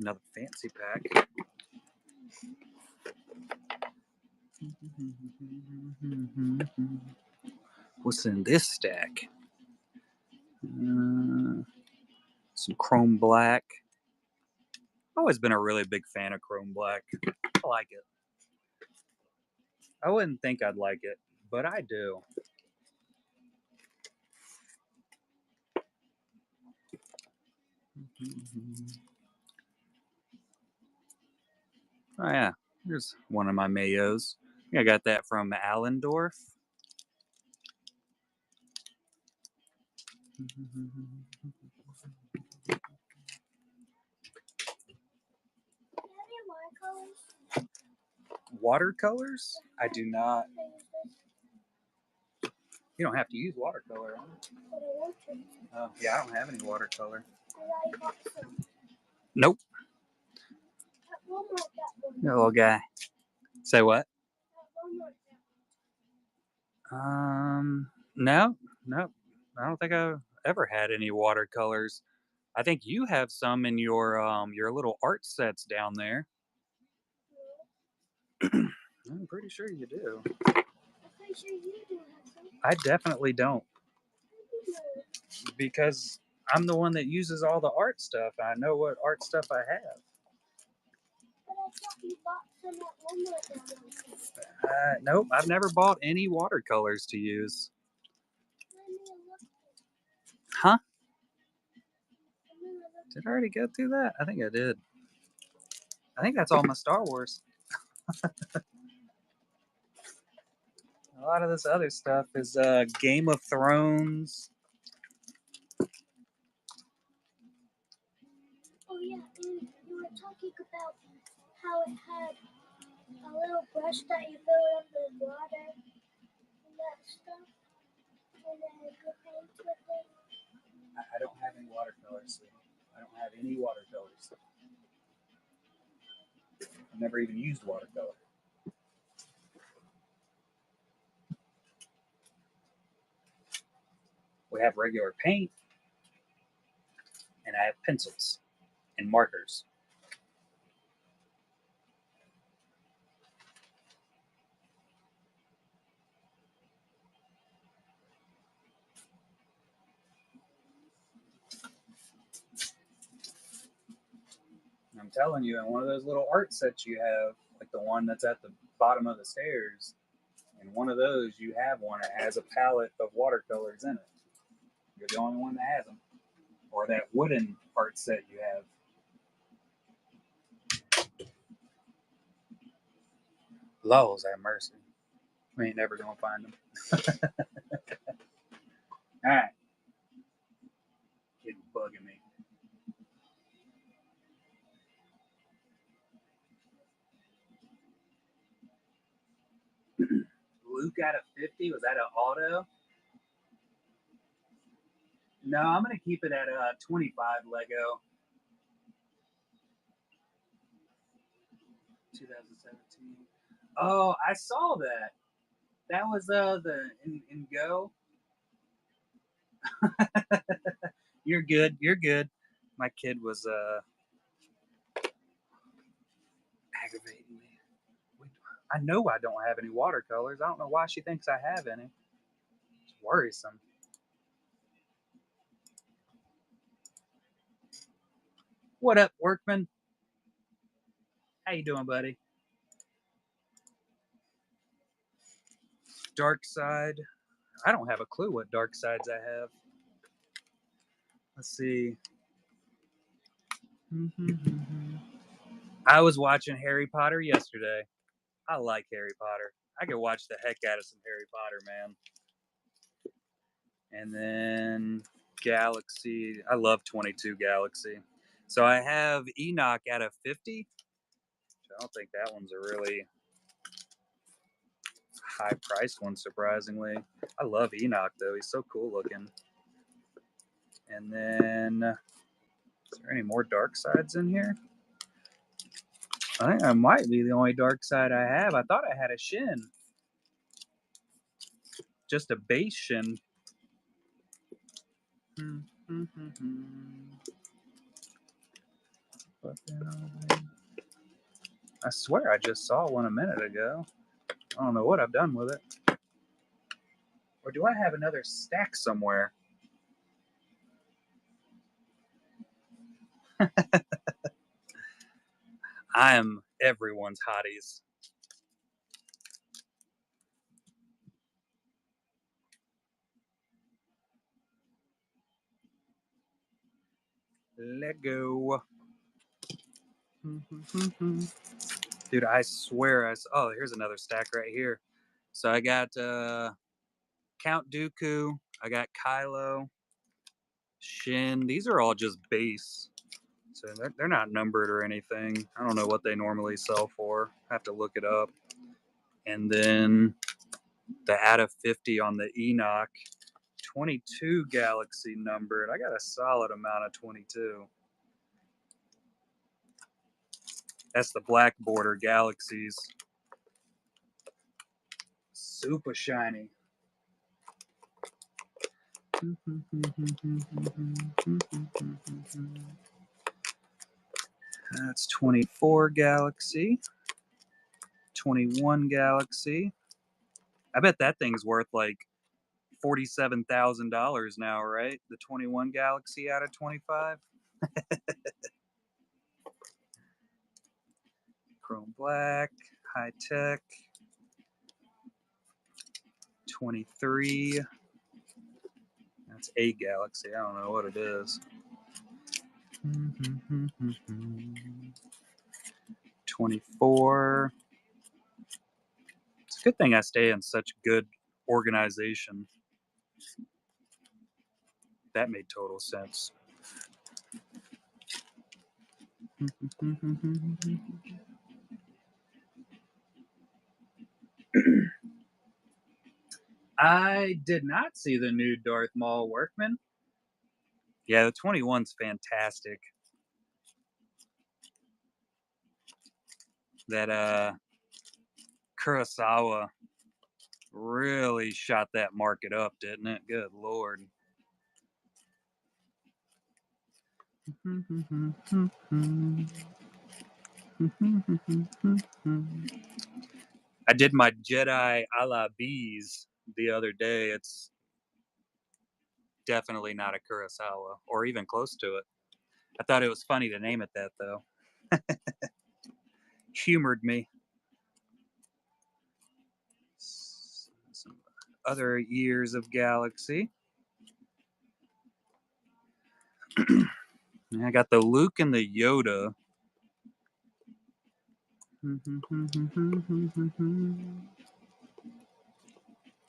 Another fancy pack. What's in this stack? Some chrome black. Always been a really big fan of chrome black. I like it. I wouldn't think I'd like it, but I do. Oh yeah, here's one of my Mayos. I got that from Allendorf. Watercolors? I do not. You don't have to use watercolor. Oh, yeah, I don't have any watercolor. Nope. That little guy. Say what? No, no. I don't think I've ever had any watercolors. I think you have some in your little art sets down there. I'm pretty sure you do. I definitely don't because I'm the one that uses all the art stuff. I know what art stuff I have. Nope, I've never bought any watercolors to use. Huh? Did I already go through that? I think I did. I think that's all my Star Wars. A lot of this other stuff is Game of Thrones. Oh yeah, and you were talking about how it had a little brush that you fill up with water and that stuff, and then you could paint with it. I don't have any watercolors. I don't have any watercolors. I've never even used watercolor. We have regular paint, and I have pencils and markers. I'm telling you, in one of those little art sets you have, like the one that's at the bottom of the stairs, in one of those you have one that has a palette of watercolors in it. You're the only one that has them. Or that wooden art set you have. Laws have mercy. We ain't never gonna find them. Alright. Kid bugging me. Luke out of 50? Was that an auto? No, I'm going to keep it at 25 Lego. 2017. Oh, I saw that. That was the in Go. You're good. You're good. My kid was aggravating me. I know I don't have any watercolors. I don't know why she thinks I have any. It's worrisome. What up, Workman? How you doing, buddy? Dark Side. I don't have a clue what Dark Sides I have. Let's see. I was watching Harry Potter yesterday. I like Harry Potter. I could watch the heck out of some Harry Potter, man. And then Galaxy. I love 22 Galaxy. So I have Enoch out of 50. I don't think that one's a really high priced one, surprisingly. I love Enoch, though. He's so cool looking. And then, is there any more Dark Sides in here? I think I might be the only Dark Side I have. I thought I had a Shin. Just a base Shin. I swear I just saw one a minute ago. I don't know what I've done with it. Or do I have another stack somewhere? I am everyone's hotties. Lego. Dude, I swear I saw. Oh, here's another stack right here. So I got Count Dooku. I got Kylo. Shin. These are all just base. So they're not numbered or anything. I don't know what they normally sell for. I have to look it up. And then the out of 50 on the Enoch. 22 Galaxy numbered. I got a solid amount of 22. That's the black border Galaxies. Super shiny. That's 24 Galaxy. 21 Galaxy. I bet that thing's worth like $47,000 now, right? The 21 Galaxy out of 25. Chrome black, high tech. 23. That's a Galaxy. I don't know what it is. 24. It's a good thing I stay in such good organization. That made total sense. I did not see the new Darth Maul Workman. Yeah, the 21's fantastic. That Kurosawa really shot that market up, didn't it? Good Lord. I did my Jedi a la bees the other day. It's definitely not a Kurosawa or even close to it. I thought it was funny to name it that though. Humored me. Some other years of Galaxy. I got the Luke and the Yoda. Is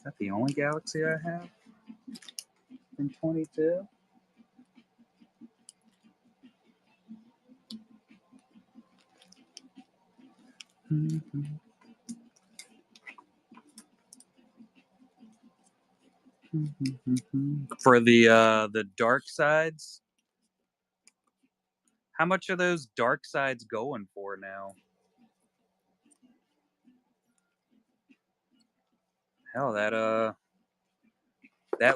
that the only Galaxy I have in 22? For the dark sides, how much are those dark sides going for now? Hell, that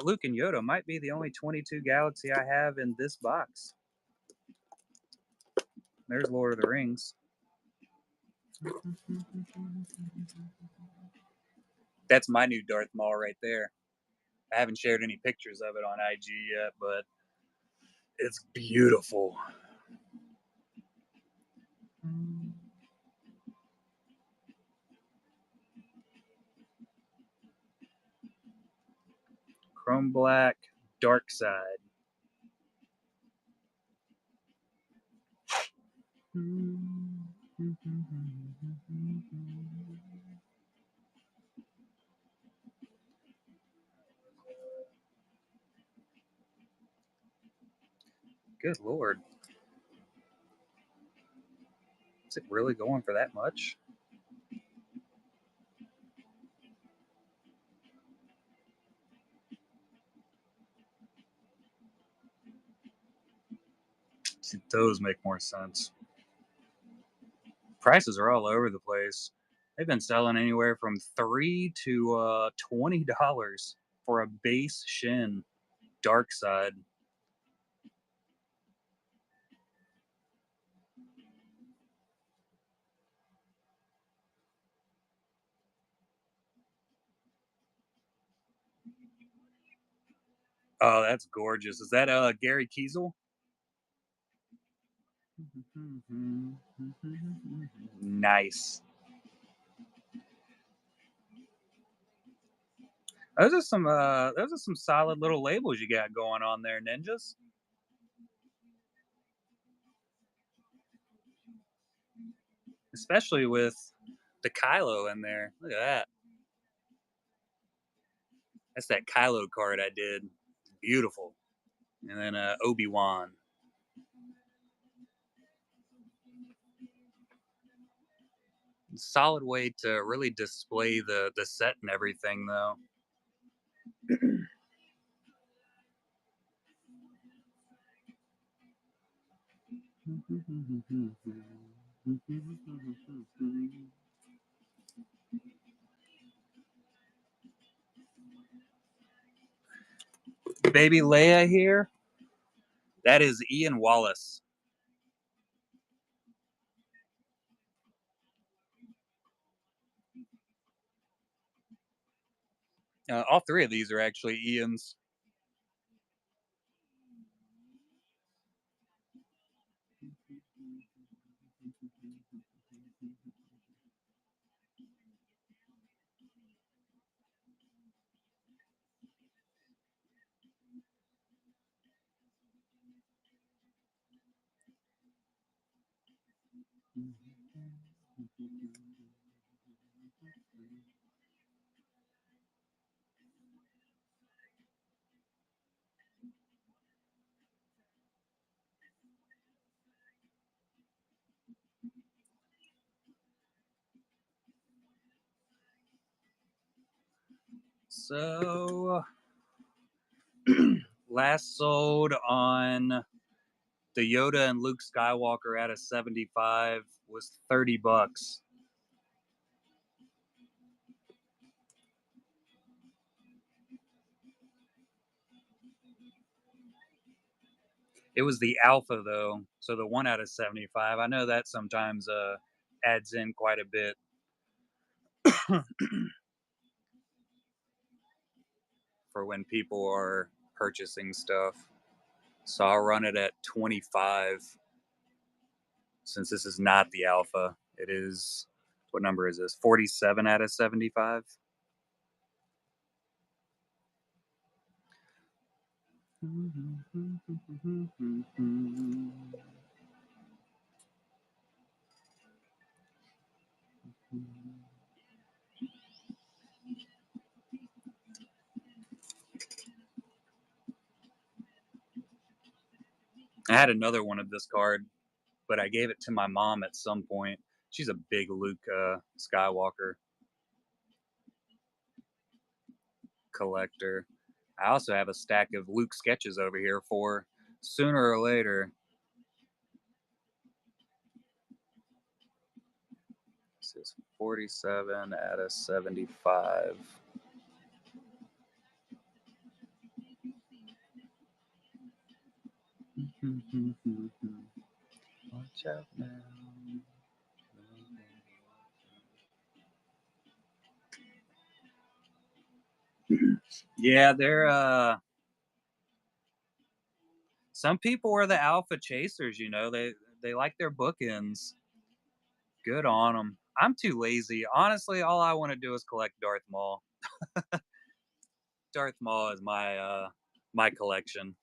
Luke and Yoda might be the only 22 Galaxy I have in this box. There's Lord of the Rings. That's my new Darth Maul right there. I haven't shared any pictures of it on IG yet, but it's beautiful. Chrome black, dark side. Good Lord. Is it really going for that much? See, those make more sense. Prices are all over the place. They've been selling anywhere from $3 to $20 for a base Shin dark side. Oh, that's gorgeous. Is that Gary Kiesel? Nice. Those are some solid little labels you got going on there, ninjas. Especially with the Kylo in there. Look at that. That's that Kylo card I did. Beautiful. And then Obi-Wan. Solid way to really display the set and everything though. Baby Leia here. That is Ian Wallace. All three of these are actually Ian's. So last sold on the Yoda and Luke Skywalker at a 75 was $30. It was the alpha though, so the 1 out of 75. I know that sometimes adds in quite a bit. For when people are purchasing stuff. So I'll run it at 25 since this is not the alpha. It is, what number is this? 47 out of 75. I had another one of this card, but I gave it to my mom at some point. She's a big Luke Skywalker collector. I also have a stack of Luke sketches over here for sooner or later. This is 47 out of 75. Watch out now. Yeah, they're some people are the alpha chasers, you know. They like their bookends. Good on them. I'm too lazy. Honestly, all I want to do is collect Darth Maul. Darth Maul is my collection.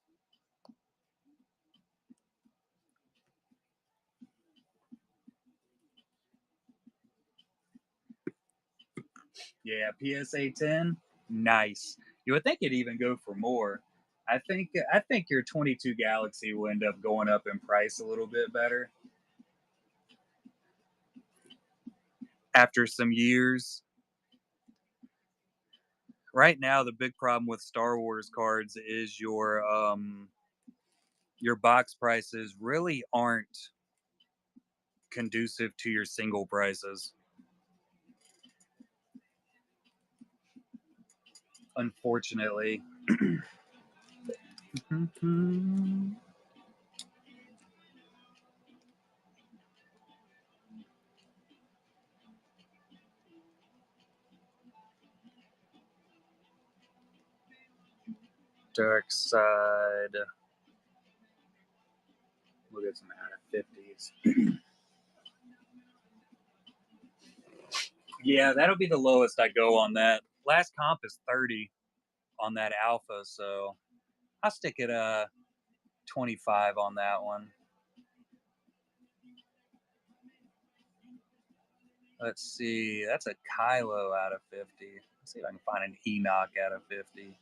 Yeah, PSA 10, nice. You would think it'd even go for more. I think your 22 Galaxy will end up going up in price a little bit better after some years. Right now, the big problem with Star Wars cards is your box prices really aren't conducive to your single prices. Unfortunately. Dark side. We'll get some out of 50s. Yeah, that'll be the lowest I go on that. Last comp is 30 on that alpha, so I'll stick at 25 on that one. Let's see, that's a Kylo out of 50. Let's see if I can find an Enoch out of 50.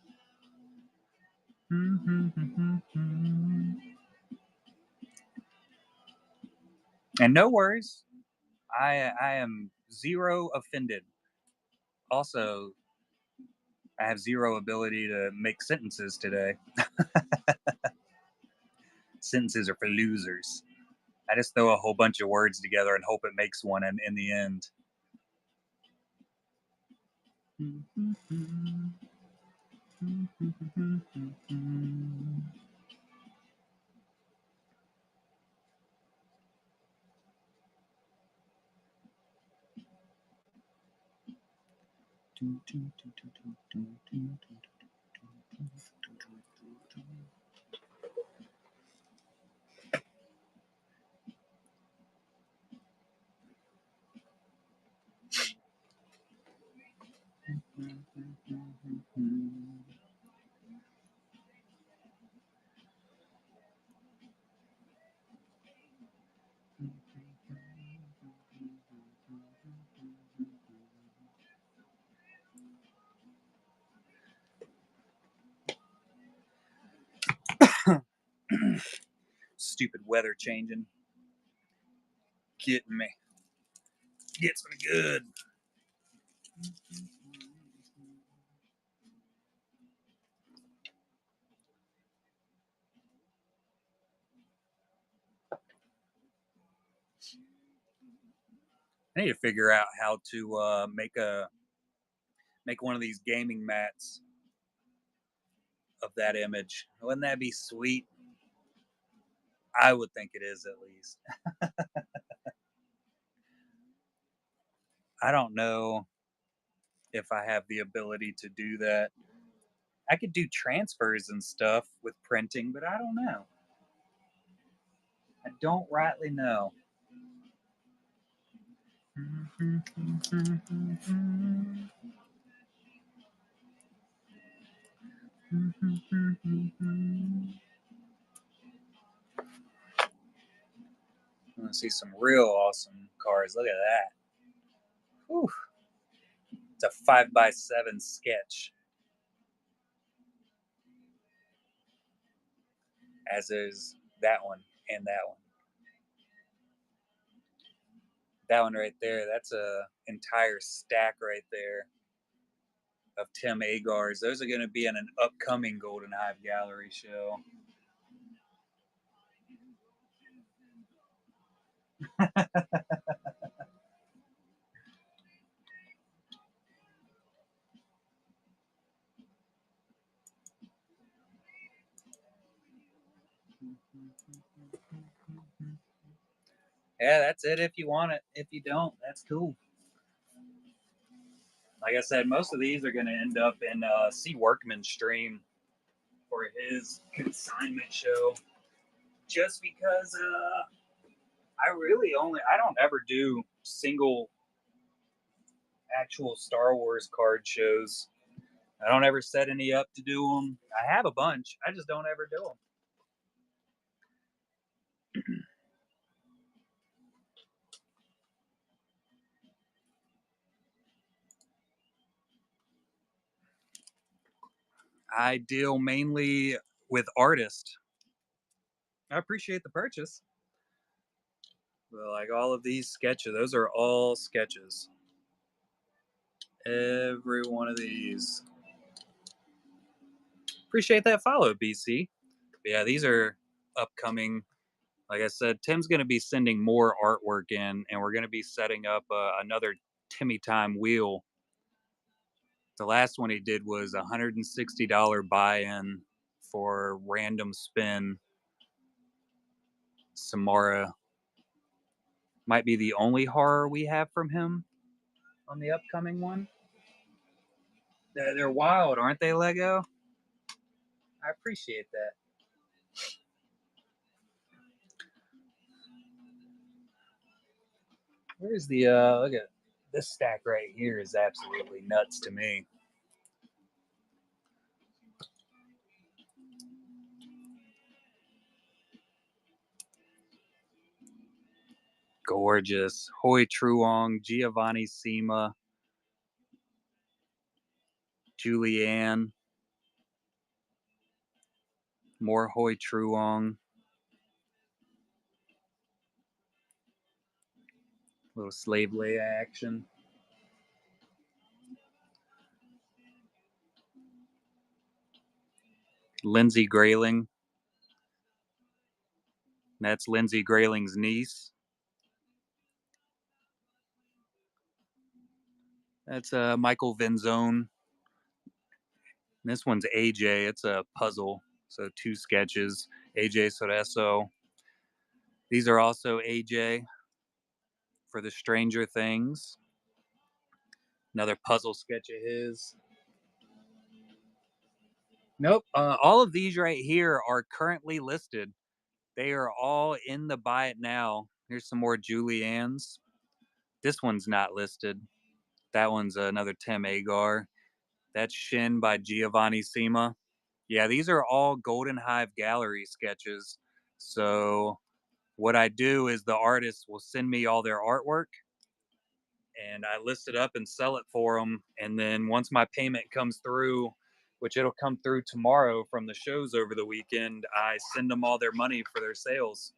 And no worries, I am zero offended. Also, I have zero ability to make sentences today. Sentences are for losers. I just throw a whole bunch of words together and hope it makes one in the end. Stupid weather changing. Getting me. Gets me good. I need to figure out how to make one of these gaming mats of that image. Wouldn't that be sweet? I would think it is at least. I don't know if I have the ability to do that. I could do transfers and stuff with printing, but I don't know. I don't rightly know. I want to see some real awesome cars. Look at that. Whew. It's a 5x7 sketch, as is that one and that one. That one right there, that's a entire stack right there of Tim Agars. Those are going to be in an upcoming Golden Hive Gallery show. Yeah, that's it if you want it. If you don't, that's cool. Like I said, most of these are going to end up in C. Workman's stream for his consignment show. Just because I don't ever do single actual Star Wars card shows. I don't ever set any up to do them. I have a bunch. I just don't ever do them. I deal mainly with artists. I appreciate the purchase. But like all of these sketches, those are all sketches. Every one of these. Appreciate that follow, BC. But yeah, these are upcoming. Like I said, Tim's going to be sending more artwork in, and we're going to be setting up another Timmy Time wheel. The last one he did was $160 buy-in for random spin. Samara might be the only horror we have from him on the upcoming one. They're wild, aren't they, Lego? I appreciate that. Where's the look at this stack right here is absolutely nuts to me. Gorgeous. Hoi Truong, Giovanni Sima, Julianne, more Hoi Truong. Little slave Leia action. Lindsay Grayling. That's Lindsay Grayling's niece. That's Michael Venzone. This one's AJ. It's a puzzle. So 2 sketches. AJ Soreso. These are also AJ for the Stranger Things. Another puzzle sketch of his. Nope. All of these right here are currently listed. They are all in the buy it now. Here's some more Julianne's. This one's not listed. That one's another Tim Agar. That's Shin by Giovanni Sima. Yeah, these are all Golden Hive Gallery sketches. So what I do is the artists will send me all their artwork and I list it up and sell it for them. And then once my payment comes through, which it'll come through tomorrow from the shows over the weekend, I send them all their money for their sales.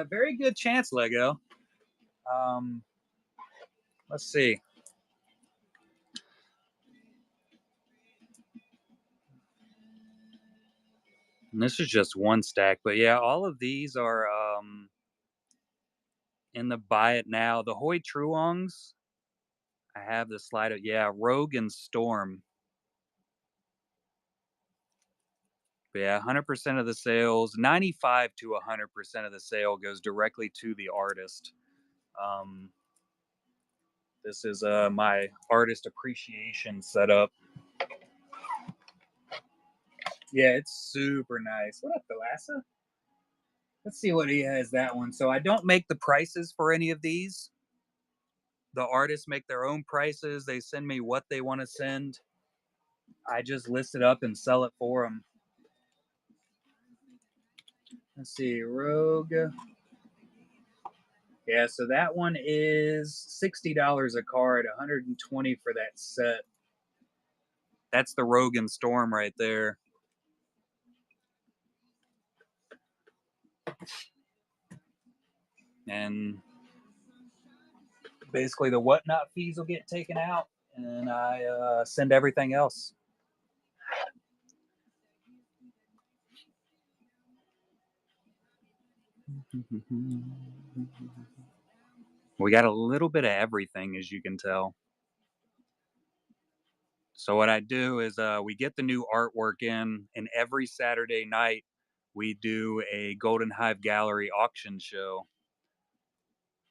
Very good chance, Lego. Let's see. And this is just one stack, but yeah, all of these are in the buy it now. The Hoi Truongs, I have the slider. Yeah, Rogue and Storm. But yeah, 100% of the sales, 95 to 100% of the sale goes directly to the artist. Um, this is my artist appreciation setup. Yeah, it's super nice. What up, Thalassa? Let's see what he has that one. So I don't make the prices for any of these. The artists make their own prices. They send me what they want to send. I just list it up and sell it for them. Let's see, Rogue. Yeah, so that one is $60 a card, 120 for that set. That's the Rogue and Storm right there. And basically the whatnot fees will get taken out, and I send everything else. We got a little bit of everything, as you can tell. So what I do is we get the new artwork in, and every Saturday night we do a Golden Hive Gallery auction show.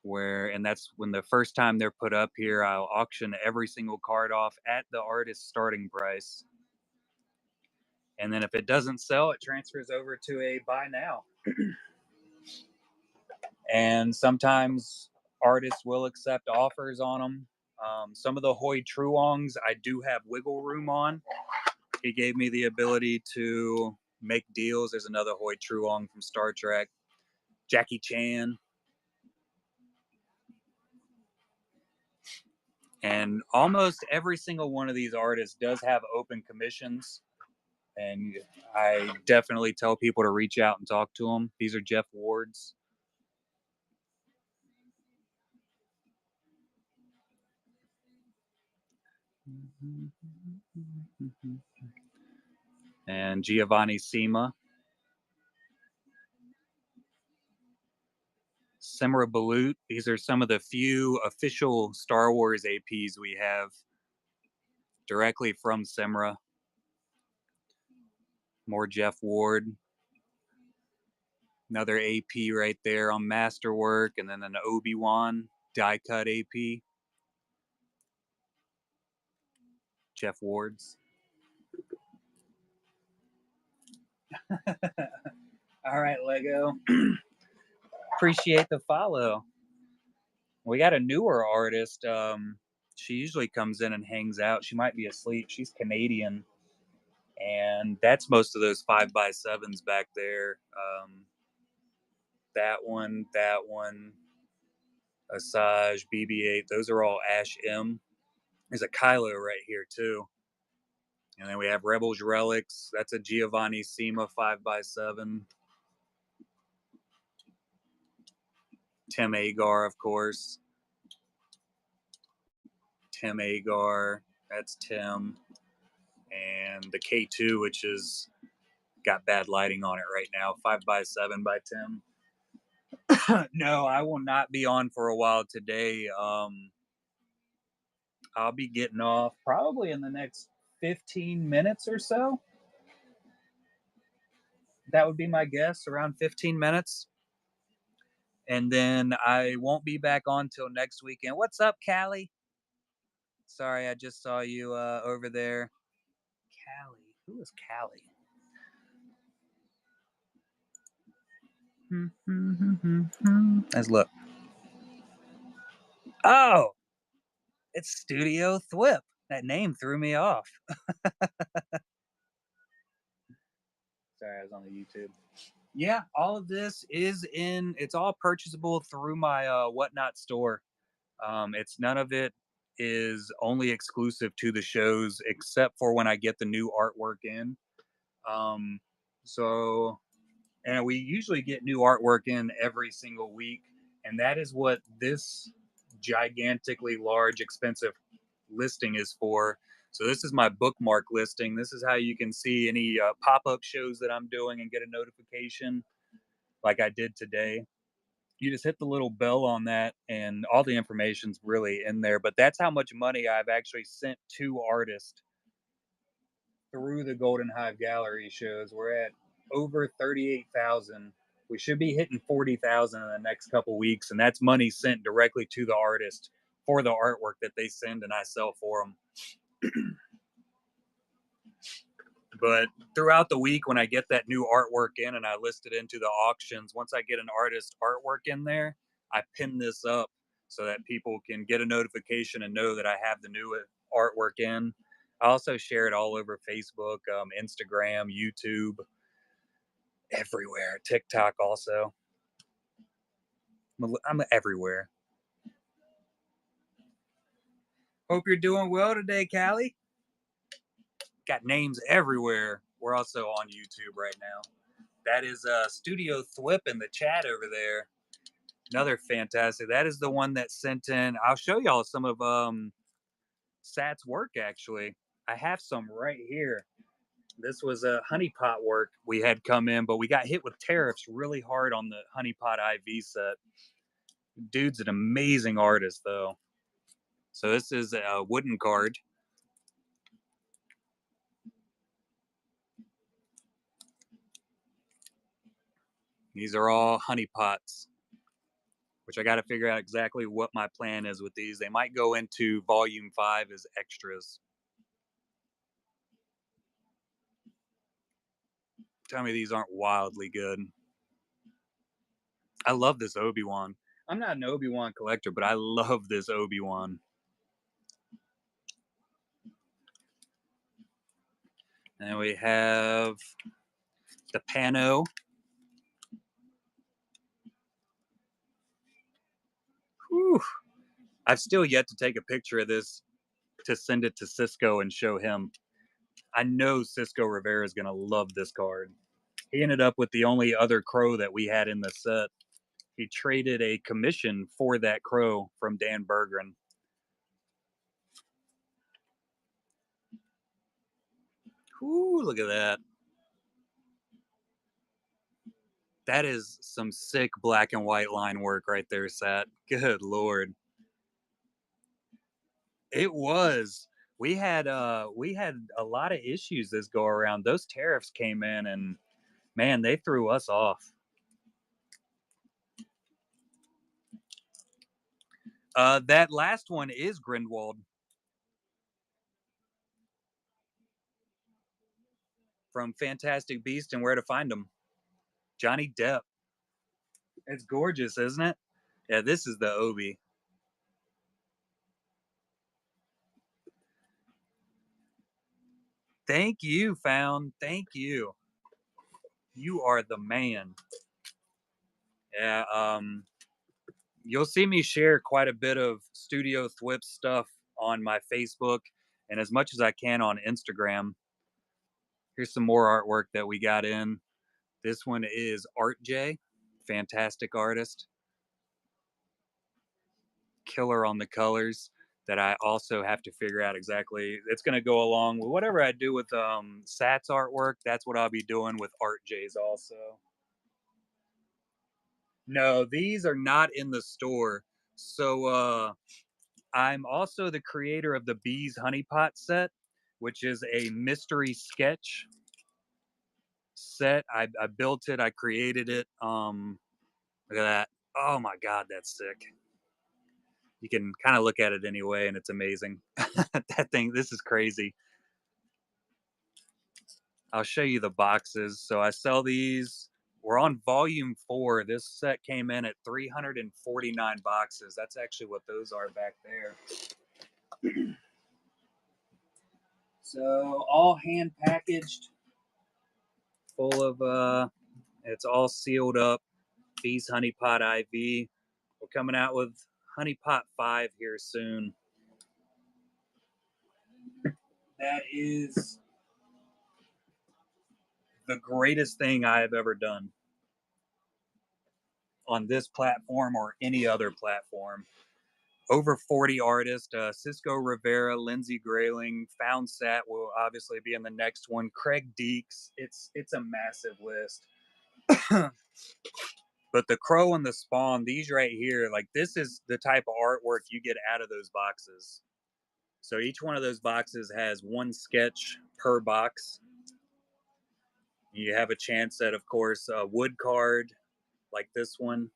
And that's when the first time they're put up here, I'll auction every single card off at the artist's starting price. And then if it doesn't sell, it transfers over to a buy now. And sometimes artists will accept offers on them. Some of the Hoi Truongs I do have wiggle room on. He gave me the ability to make deals. There's another Hoi Truong from Star Trek, Jackie Chan. And almost every single one of these artists does have open commissions. And I definitely tell people to reach out and talk to them. These are Jeff Ward's. And Giovanni Sima. Semra Balut. These are some of the few official Star Wars APs we have directly from Semra. More Jeff Ward. Another AP right there on Masterwork, and then an Obi-Wan die cut AP. Jeff Ward's. All right, Lego. Appreciate the follow. We got a newer artist. She usually comes in and hangs out. She might be asleep. She's Canadian. And that's most of those 5x7s back there. That one, Asajj, BB-8. Those are all Ash M. There's a Kylo right here, too. And then we have Rebels Relics. That's a Giovanni Sima 5x7. Tim Agar, of course. Tim Agar. That's Tim. And the K2, which is got bad lighting on it right now. 5x7 by Tim. No, I will not be on for a while today. I'll be getting off probably in the next 15 minutes or so. That would be my guess, around 15 minutes. And then I won't be back on till next weekend. What's up, Callie? Sorry, I just saw you over there. Callie. Who is Callie? Let's look. Oh, it's Studio Thwip. That name threw me off. Sorry, I was on the YouTube. Yeah, all of this is it's all purchasable through my Whatnot store. It's none of it is only exclusive to the shows except for when I get the new artwork in. Um, so, and we usually get new artwork in every single week, and that is what this gigantically large, expensive listing is for. So this is my bookmark listing. This is how you can see any pop-up shows that I'm doing and get a notification like I did today. You just hit the little bell on that, and all the information's really in there. But that's how much money I've actually sent to artists through the Golden Hive Gallery shows. We're at over 38,000. We should be hitting 40,000 in the next couple weeks, and that's money sent directly to the artist for the artwork that they send and I sell for them. But throughout the week, when I get that new artwork in and I list it into the auctions, once I get an artist artwork in there, I pin this up so that people can get a notification and know that I have the new artwork in. I also share it all over Facebook, Instagram, YouTube, everywhere. TikTok also. I'm everywhere. Hope you're doing well today, Callie. Got names everywhere. We're also on YouTube right now. That is Studio Thwip in the chat over there. Another fantastic. That is the one that sent in. I'll show y'all some of Sat's work actually. I have some right here. This was a honeypot work we had come in, but we got hit with tariffs really hard on the honeypot IV set. Dude's an amazing artist though. So this is a wooden card. These are all honeypots, which I got to figure out exactly what my plan is with these. They might go into volume 5 as extras. Tell me these aren't wildly good. I love this Obi-Wan. I'm not an Obi-Wan collector, but I love this Obi-Wan. And we have the Pano. Whew. I've still yet to take a picture of this to send it to Cisco and show him. I know Cisco Rivera is going to love this card. He ended up with the only other crow that we had in the set. He traded a commission for that crow from Dan Bergren. Ooh, look at that. That is some sick black and white line work right there, Sat. Good Lord. It was. We had a lot of issues this go around. Those tariffs came in and man, they threw us off. That last one is Grindelwald from Fantastic Beast and Where to Find Them. Johnny Depp. It's gorgeous, isn't it? Yeah, this is the Obi. Thank you, Found. Thank you. You are the man. Yeah, you'll see me share quite a bit of Studio Thwip stuff on my Facebook and as much as I can on Instagram. Here's some more artwork that we got in. This one is Art J, fantastic artist. Killer on the colors that I also have to figure out exactly. It's going to go along with whatever I do with Sat's artwork. That's what I'll be doing with Art J's also. No, these are not in the store. So I'm also the creator of the Bees Honeypot set, which is a mystery sketch set. I built it. I created it. Look at that. Oh my God, that's sick. You can kind of look at it anyway, and it's amazing. That thing, this is crazy. I'll show you the boxes. So I sell these. We're on volume 4. This set came in at 349 boxes. That's actually what those are back there. So all hand packaged, full of it's all sealed up. Bees Honeypot IV. We're coming out with Honeypot 5 here soon. That is the greatest thing I have ever done on this platform or any other platform. Over 40 artists, Cisco Rivera, Lindsay Grayling, Found Sat will obviously be in the next one. Craig Deeks. It's a massive list. But the crow and the spawn, these right here, like this is the type of artwork you get out of those boxes. So each one of those boxes has one sketch per box. You have a chance at, of course, a wood card like this one,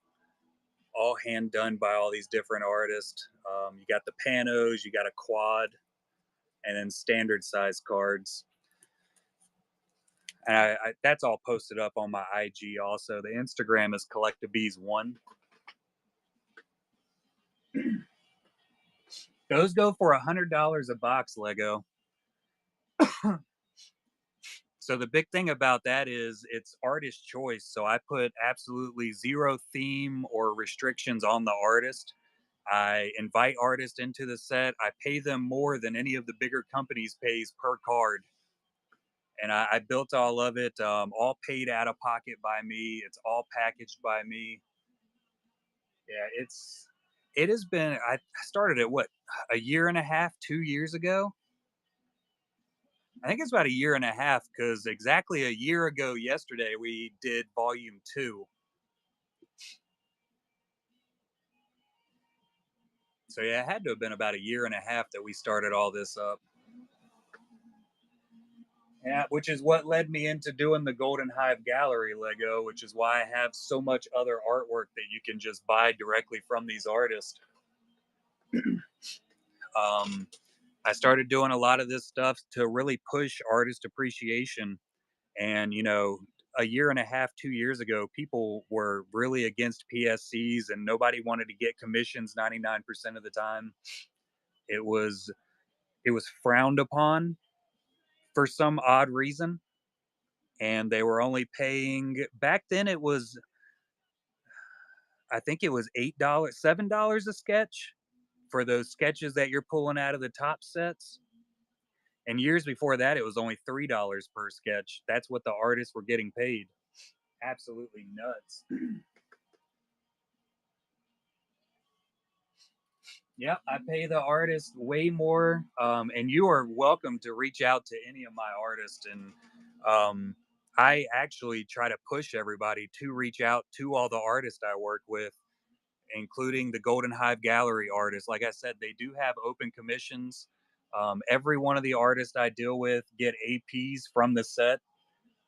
all hand done by all these different artists. You got the panos, you got a quad, and then standard size cards. And that's all posted up on my IG also. The Instagram is Collectabees1. Those go for $100 a box, Lego. So the big thing about that is it's artist choice. So I put absolutely zero theme or restrictions on the artist. I invite artists into the set. I pay them more than any of the bigger companies pays per card. And I built all of it, all paid out of pocket by me. It's all packaged by me. Yeah, it has been. I started it what, a year and a half, 2 years ago. I think it's about a year and a half because exactly a year ago yesterday we did volume 2. So yeah, it had to have been about a year and a half that we started all this up. Yeah, which is what led me into doing the Golden Hive Gallery Lego, which is why I have so much other artwork that you can just buy directly from these artists. Um, I started doing a lot of this stuff to really push artist appreciation. And, a year and a half, 2 years ago, people were really against PSCs and nobody wanted to get commissions 99% of the time. It was it was frowned upon for some odd reason. And they were only paying back then it was, I think it was $8, $7 a sketch for those sketches that you're pulling out of the top sets. And years before that, it was only $3 per sketch. That's what the artists were getting paid. Absolutely nuts. Yep, I pay the artist way more, and you are welcome to reach out to any of my artists. And I actually try to push everybody to reach out to all the artists I work with, including the Golden Hive Gallery artists. Like I said, they do have open commissions. Every one of the artists I deal with get APs from the set,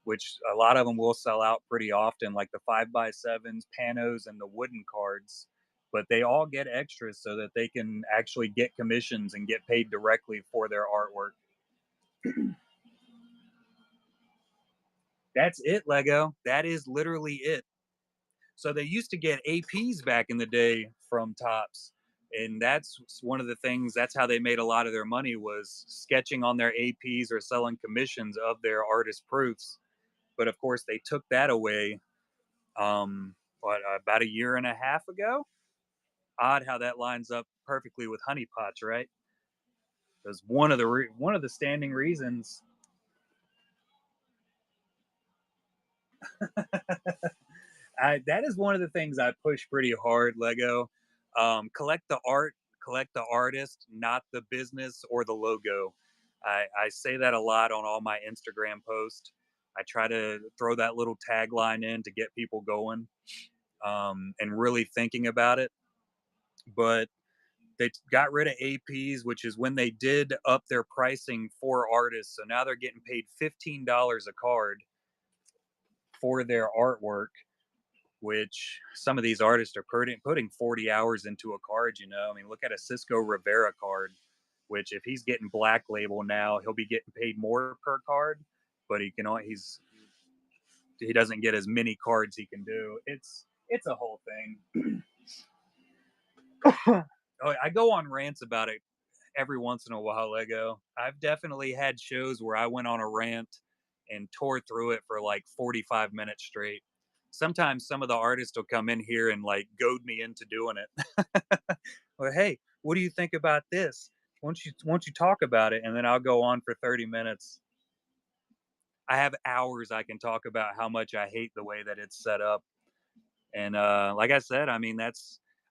which a lot of them will sell out pretty often, like the 5x7s, panos, and the wooden cards. But they all get extras so that they can actually get commissions and get paid directly for their artwork. That's it, Lego. That is literally it. So they used to get APs back in the day from Tops. And that's one of the things, that's how they made a lot of their money, was sketching on their APs or selling commissions of their artist proofs. But of course, they took that away, about a year and a half ago. Odd how that lines up perfectly with honeypots, right? Because one of the standing reasons. That is one of the things I push pretty hard, Lego. Collect the art, collect the artist, not the business or the logo. I say that a lot on all my Instagram posts. I try to throw that little tagline in to get people going, and really thinking about it. But they got rid of APs, which is when they did up their pricing for artists. So now they're getting paid $15 a card for their artwork, which some of these artists are putting 40 hours into a card. I mean, look at a Cisco Rivera card, which if he's getting Black Label now, he'll be getting paid more per card, but he doesn't get as many cards he can do. It's a whole thing. Oh, I go on rants about it every once in a while, Lego. I've definitely had shows where I went on a rant and tore through it for like 45 minutes straight. Sometimes some of the artists will come in here and like goad me into doing it. Well, hey, what do you think about this? Won't you talk about it? And then I'll go on for 30 minutes. I have hours I can talk about how much I hate the way that it's set up. And like I said, I mean,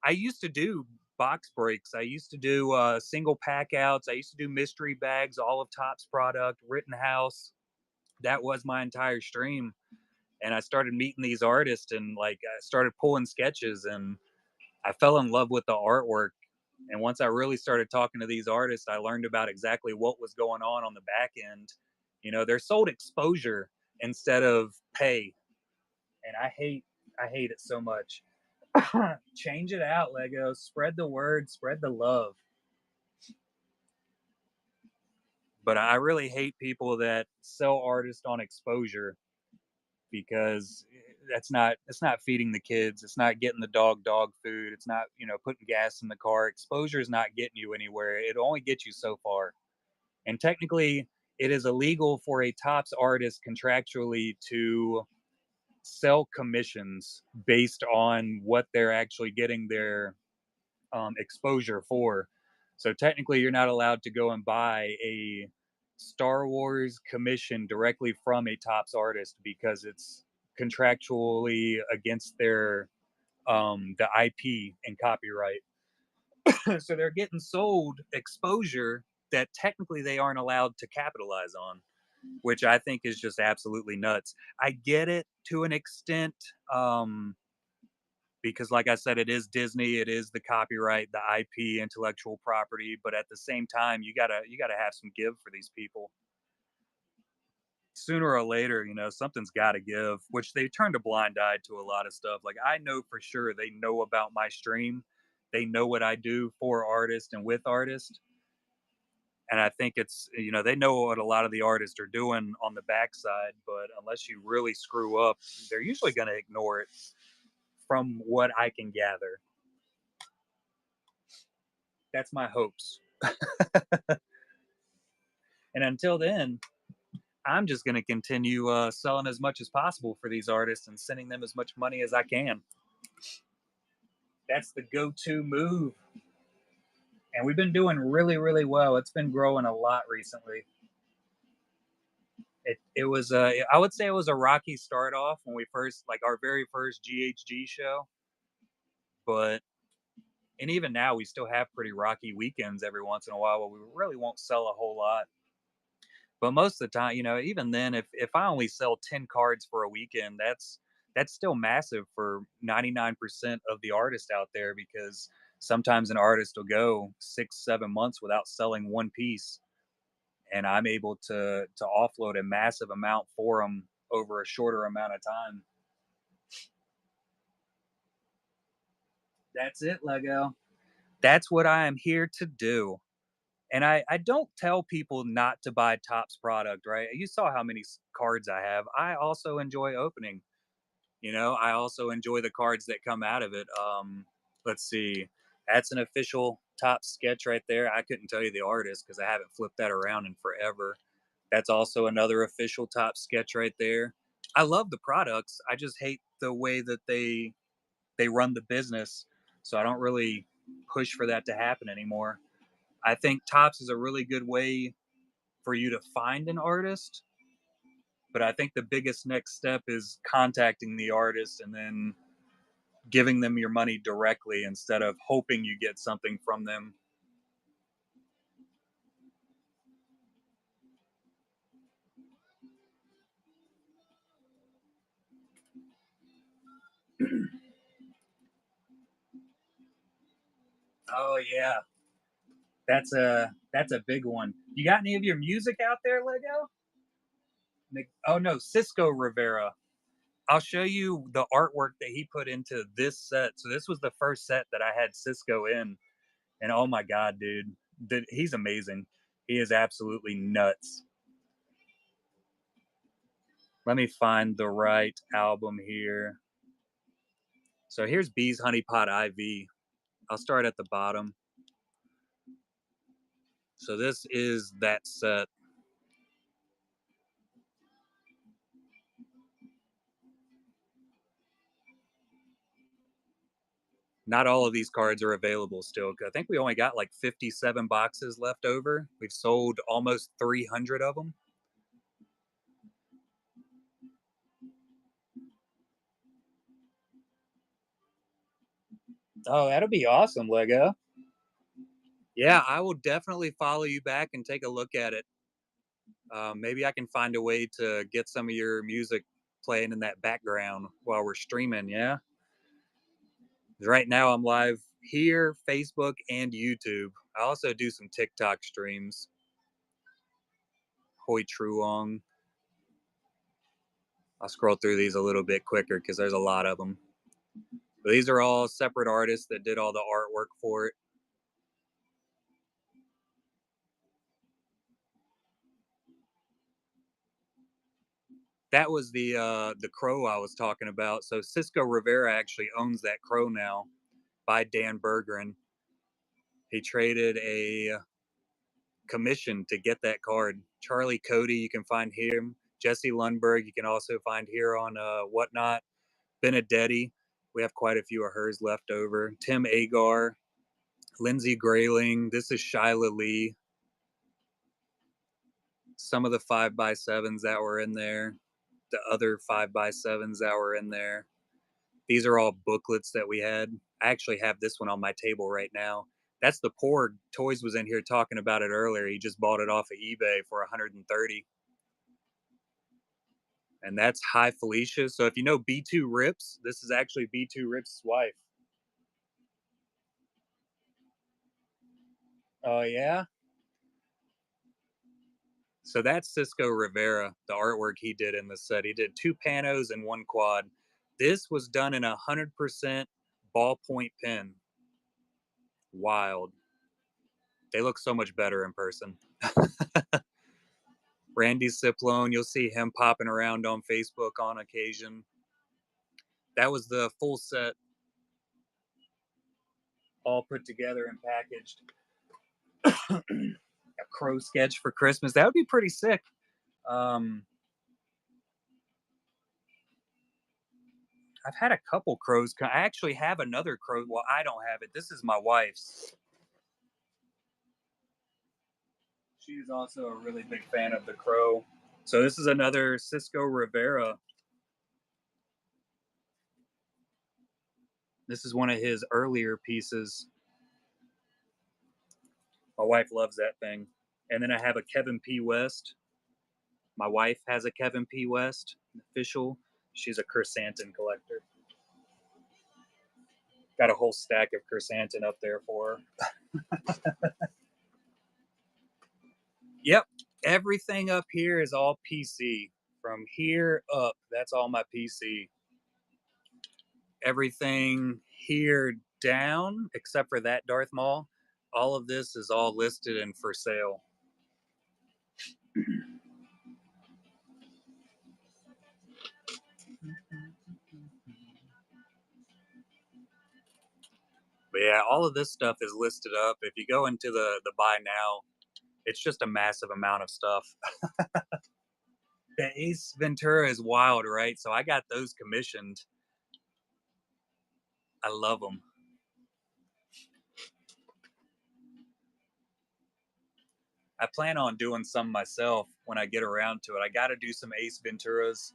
I used to do box breaks. I used to do single pack outs. I used to do mystery bags, all of Topps product, Rittenhouse. That was my entire stream. and I started meeting these artists, and like I started pulling sketches, and I fell in love with the artwork. And once I really started talking to these artists, I learned about exactly what was going on the back end. They're sold exposure instead of pay, and I hate it so much. Change it out, Lego. Spread the word, spread the love. But I really hate people that sell artists on exposure, because that's not feeding the kids. It's not getting the dog food. It's not, putting gas in the car. Exposure is not getting you anywhere. It only gets you so far. And technically, it is illegal for a tops artist contractually to sell commissions based on what they're actually getting their exposure for. So technically, you're not allowed to go and buy a Star Wars commission directly from a tops artist, because it's contractually against their the IP and copyright. So they're getting sold exposure that technically they aren't allowed to capitalize on, which I think is just absolutely nuts. I get it to an extent, because like I said, it is Disney, it is the copyright, the IP, intellectual property, but at the same time, you gotta have some give for these people. Sooner or later, something's got to give, which they turned a blind eye to a lot of stuff. Like, I know for sure they know about my stream, they know what I do for artists and with artists, and I think it's, they know what a lot of the artists are doing on the backside, but unless you really screw up, they're usually going to ignore it, from what I can gather. That's my hopes. And until then, I'm just going to continue selling as much as possible for these artists and sending them as much money as I can. That's the go-to move. And we've been doing really, really well. It's been growing a lot recently. It was I would say it was a rocky start off when we first, like, our very first GHG show, but and even now we still have pretty rocky weekends every once in a while where we really won't sell a whole lot. But most of the time, even then, if I only sell 10 cards for a weekend, that's still massive for 99% of the artists out there, because sometimes an artist will go 6, 7 months without selling one piece, and I'm able to offload a massive amount for them over a shorter amount of time. That's it, Lego. That's what I am here to do. And I don't tell people not to buy Topps product, right? You saw how many cards I have. I also enjoy opening. I also enjoy the cards that come out of it. Let's see. That's an official Topps sketch right there. I couldn't tell you the artist because I haven't flipped that around in forever. That's also another official Topps sketch right there. I love the products. I just hate the way that they run the business. So I don't really push for that to happen anymore. I think Topps is a really good way for you to find an artist, but I think the biggest next step is contacting the artist and then giving them your money directly instead of hoping you get something from them. Oh yeah, that's a big one. You got any of your music out there, Lego? Oh no, Cisco Rivera. I'll show you the artwork that he put into this set. So this was the first set that I had Cisco in, and oh my god, dude, he's amazing. He is absolutely nuts. Let me find the right album here. So here's Bees Honey Pot IV. I'll start at the bottom. So this is that set. Not all of these cards are available still. I think we only got like 57 boxes left over. We've sold almost 300 of them. Oh, that'll be awesome, Lego. Yeah, I will definitely follow you back and take a look at it. Maybe I can find a way to get some of your music playing in that background while we're streaming, yeah? Right now I'm live here, Facebook, and YouTube. I also do some TikTok streams. Hoi Truong. I'll scroll through these a little bit quicker because there's a lot of them. But these are all separate artists that did all the artwork for it. That was the crow I was talking about. So Cisco Rivera actually owns that crow now by Dan Berggren. He traded a commission to get that card. Charlie Cody, you can find him. Jesse Lundberg, you can also find here on Whatnot. Benedetti, we have quite a few of hers left over. Tim Agar, Lindsey Grayling. This is Shyla Lee. Some of the 5x7s that were in there. The other 5x7s that were in there. These are all booklets that we had. I actually have this one on my table right now. That's the Porg. Toys was in here talking about it earlier. He just bought it off of eBay for 130. And that's High Felicia. So if you know B2 Rips, this is actually B2 Rips' wife. Oh, yeah? So that's Cisco Rivera, the artwork he did in the set. He did 2 panos and 1 quad. This was done in 100% ballpoint pen. Wild. They look so much better in person. Randy Ciplone, you'll see him popping around on Facebook on occasion. That was the full set, all put together and packaged. A crow sketch for Christmas. That would be pretty sick. I've had a couple crows. I actually have another crow. Well, I don't have it. This is my wife's. She's also a really big fan of the crow. So this is another Cisco Rivera. This is one of his earlier pieces. My wife loves that thing. And then I have a Kevin P. West. My wife has a Kevin P. West official. She's a Kersantin collector. Got a whole stack of Kersantin up there for her. Yep. Everything up here is all PC. From here up, that's all my PC. Everything here down, except for that Darth Maul, all of this is all listed and for sale. But yeah, all of this stuff is listed up. If you go into the buy now, it's just a massive amount of stuff. The Ace Ventura is wild, right? So I got those commissioned. I love them. I plan on doing some myself when I get around to it. I got to do some Ace Venturas,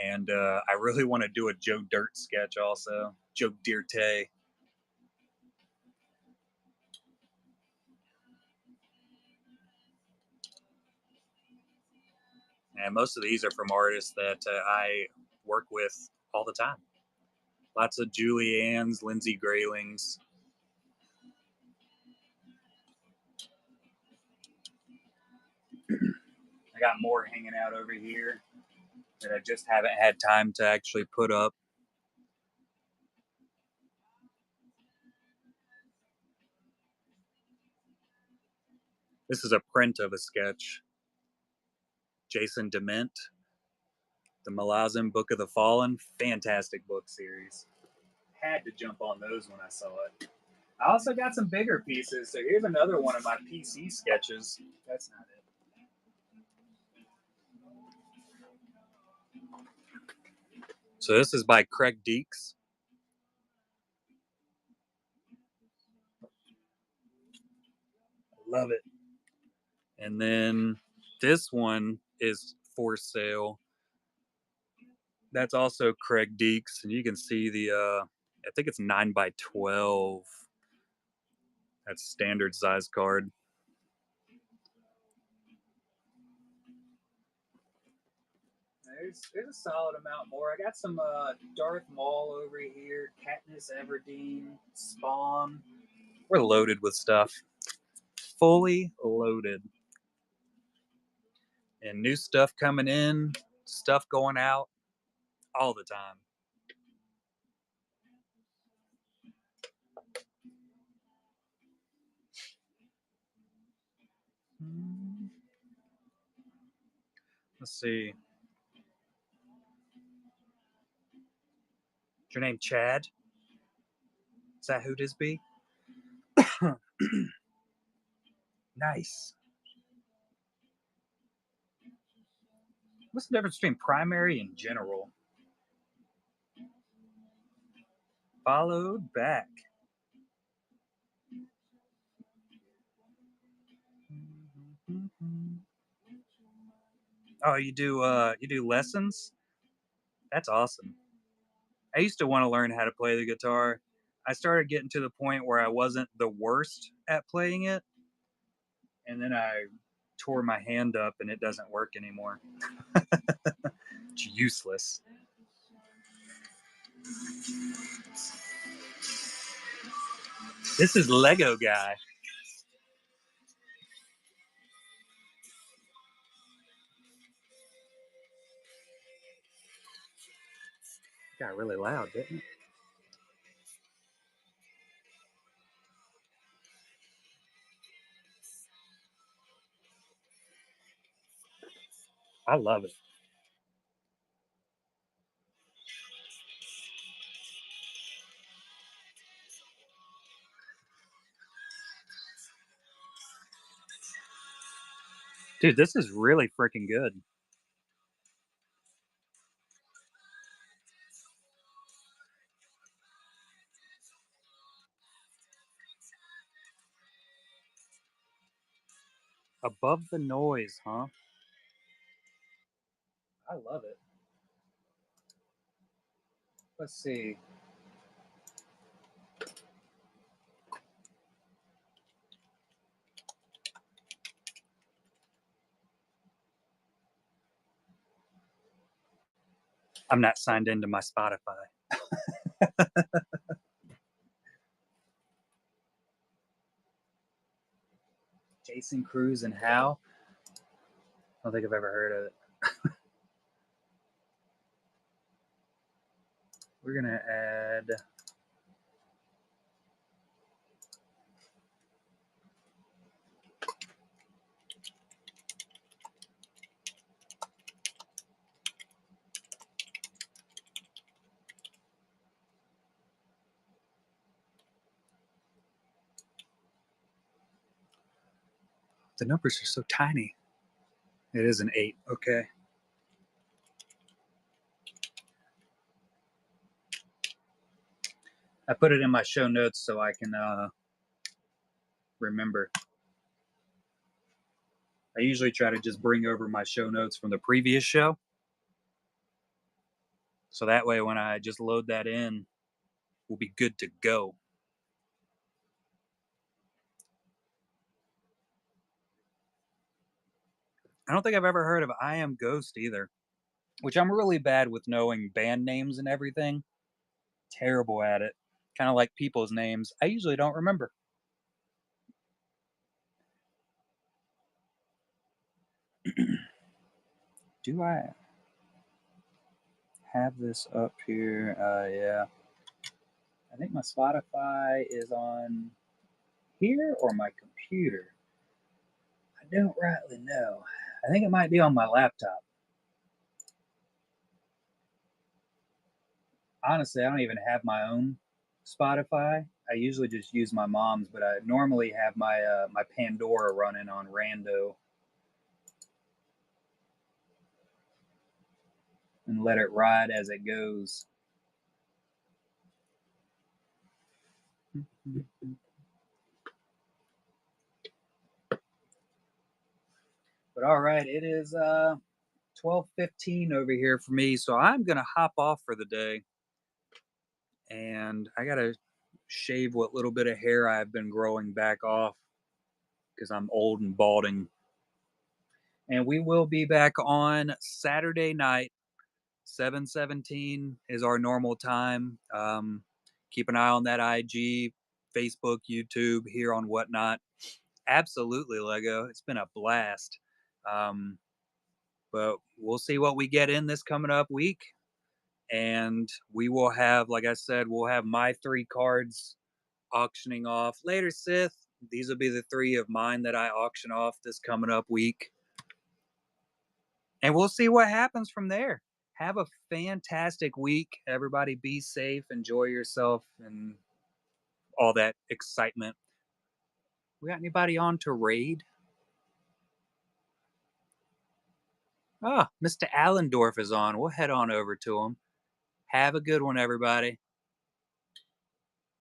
and I really want to do a Joe Dirt sketch also. Joe Dirte. And most of these are from artists that I work with all the time. Lots of Julianne's, Lindsey Graylings. I got more hanging out over here that I just haven't had time to actually put up. This is a print of a sketch. Jason Dement, the Malazan Book of the Fallen. Fantastic book series. Had to jump on those when I saw it. I also got some bigger pieces. So here's another one of my PC sketches. That's not it. So this is by Craig Deeks. Love it. And then this one is for sale. That's also Craig Deeks, and you can see the I think it's 9x12. That's standard size card. There's a solid amount more. I got some Darth Maul over here, Katniss Everdeen, Spawn. We're loaded with stuff. Fully loaded. And new stuff coming in, stuff going out all the time. Let's see. Is your name Chad? Is that who this be? Nice. What's the difference between primary and general? Followed back. Oh, you do lessons? That's awesome. I used to want to learn how to play the guitar. I started getting to the point where I wasn't the worst at playing it, and then I tore my hand up and it doesn't work anymore. It's useless. This is Lego Guy. Got really loud, didn't it? I love it. Dude, this is really freaking good. Above the noise, huh? I love it. Let's see. I'm not signed into my Spotify. Jason Cruz and How? I don't think I've ever heard of it. We're going to add. The numbers are so tiny. It is an 8. Okay. I put it in my show notes so I can remember. I usually try to just bring over my show notes from the previous show. So that way, when I just load that in, we'll be good to go. I don't think I've ever heard of I Am Ghost either, which I'm really bad with knowing band names and everything. Terrible at it. Kind of like people's names. I usually don't remember. Do I have this up here? Yeah. I think my Spotify is on here or my computer. I don't rightly know. I think it might be on my laptop. Honestly, I don't even have my own Spotify. I usually just use my mom's, but I normally have my Pandora running on rando and let it ride as it goes. But all right, it is 12:15 over here for me, so I'm gonna hop off for the day, and I gotta shave what little bit of hair I've been growing back off because I'm old and balding. And we will be back on Saturday night. 7:17 is our normal time. Keep an eye on that IG, Facebook, YouTube, here on Whatnot. Absolutely, Lego. It's been a blast. Um, but we'll see what we get in this coming up week. And we will have, like I said, we'll have my 3 cards auctioning off later, Sith. These will be the 3 of mine that I auction off this coming up week. And we'll see what happens from there. Have a fantastic week. Everybody be safe, enjoy yourself, and all that excitement. We got anybody on to raid? Oh, Mr. Allendorf is on. We'll head on over to him. Have a good one, everybody.